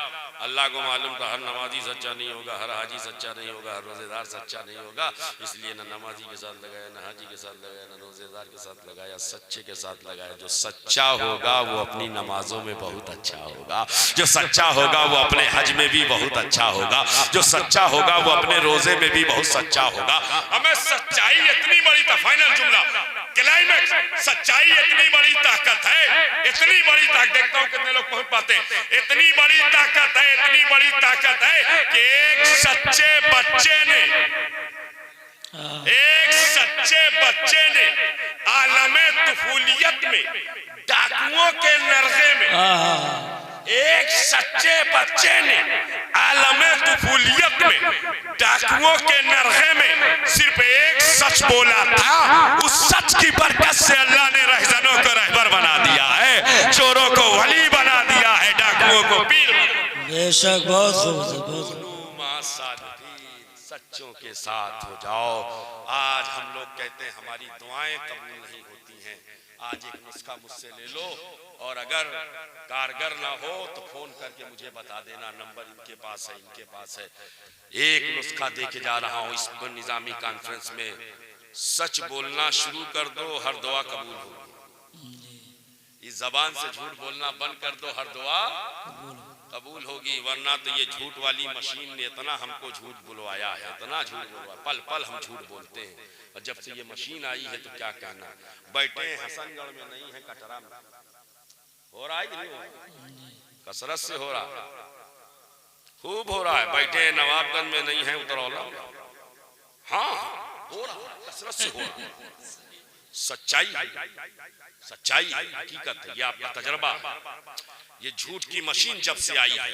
अल्लाह को मालूम था हर नमाजी सच्चा नहीं होगा, हर हाजी सच्चा नहीं होगा, हर रोजेदार सच्चा नहीं होगा, इसलिए न नमाजी के साथ लगाया, न हाजी के साथ लगाया, न रोजेदार के साथ लगाया, सच्चे के साथ लगाया। जो सच्चा होगा वो अपनी नमाजों में बहुत अच्छा होगा, जो सच्चा होगा वो अपने हज में भी बहुत अच्छा होगा, जो सच्चा होगा वो अपने रोजे में भी बहुत सच्चा होगा। हमें सच्चाई इतनी बड़ी, फाइनल जुमला, क्लाइमेक्स, सच्चाई इतनी बड़ी ताकत है, इतनी बड़ी ताकत, देखता हूँ कितने लोग पहुंच पाते हैं, इतनी बड़ी ताकत है, इतनी बड़ी ताकत है कि एक सच्चे बच्चे ने आलमे तुफूलियत में, डाकुओं के नरगे में, एक सच्चे बच्चे ने आलमे तुफूलियत में, डाकुओं के नरगे में सिर्फ एक सच बोला था। उस सच की बरकत से अल्लाह ने रहजनों को रहबर बना दिया है, चोरों को वली बना दिया है, डाकुओं को पीर। बेशक बहुत खूब। सच्चों के साथ हो जाओ। आज हम लोग कहते हैं हमारी दुआएं कबूल नहीं होती हैं। आज एक नुस्खा मुझसे ले लो और अगर कारगर ना हो तो फोन करके मुझे बता देना, नंबर इनके पास है, इनके पास है। एक नुस्खा दे के जा रहा हूँ इस निजामी कॉन्फ्रेंस में, सच बोलना शुरू कर दो, हर दुआ कबूल होगी। इस जबान से झूठ बोलना बंद कर दो, हर दुआ कबूल होगी। वरना तो ये झूठ वाली मशीन ने इतना हमको झूठ बुलवाया है, इतना झूठ बुलवाया, पल पल हम झूठ बोलते हैं। और जब से ये मशीन आई है तो क्या कहना, बैठे हसनगढ़ में नहीं है कटरा में, हो रहा है कि नहीं हो रहा? कसरत से हो रहा, खूब हो रहा है। बैठे नवाबगंज में नहीं है उतरौला, हाँ हो रहा, कसरत से हो रहा। सच्चाई, सच्चाई हकीकत है, ये आपका तजर्बा है। ये झूठ की मशीन जब से आई है,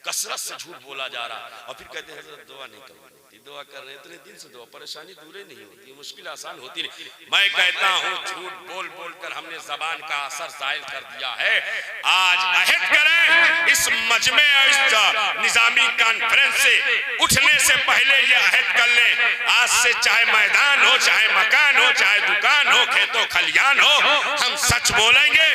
कसरत से झूठ बोला जा रहा। और फिर कहते हैं हजरत दुआ नहीं करनी होती, दुआ कर रहे इतने दिन से, दुआ परेशानी दूर नहीं होती, मुश्किल आसान होती नहीं। मैं कहता हूँ झूठ बोल बोल कर हमने जबान का असर जाहिर कर दिया है। आज अहद करें इस मजमे और इस निजामी कॉन्फ्रेंस से उठने से पहले ये अहद कर लें, आज से चाहे मैदान हो, चाहे मकान हो, चाहे दुकान हो, खेतों खलियान हो, हम सच बोलेंगे,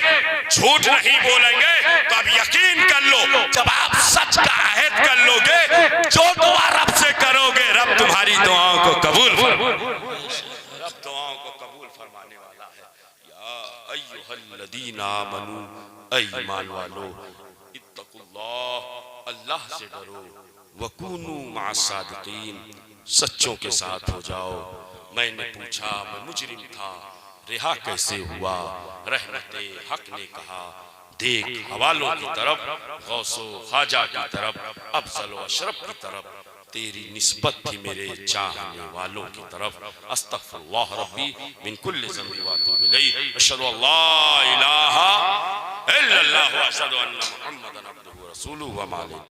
झूठ नहीं बोलेंगे। तो अब यकीन कर लो, जब आप सच का अहद कर लोगे, जो दुआ रब से करोगे, रब तुम्हारी दुआओं को कबूल रब दुआओं को कबूल फरमाने वाला है। या अय्युहल्लदीना आमनू, ऐ ईमान वालो, इत्तकुल्लाह, अल्लाह से डरो, वकूनू मास्सादिकीन, सच्चों के साथ हो जाओ। मैंने पूछा, मैं मुजरिम था, रिहा कैसे हुआ? रहमते हक ने कहा, देख हवालों की तरफ, गौसो ख्वाजा की तरफ, अफजल व अशरफ की तरफ, तेरी निस्बत थी मेरे चाहने वालों की तरफ। अस्तगफिरुल्लाह रब्बी मिन कुल्लि ज़ंबी व अतूबु इलैहि, अशहदु अल्ला इलाहा इल्लल्लाह व अशहदु अन्ना मुहम्मदन अब्दुहु व रसूलुहु व मा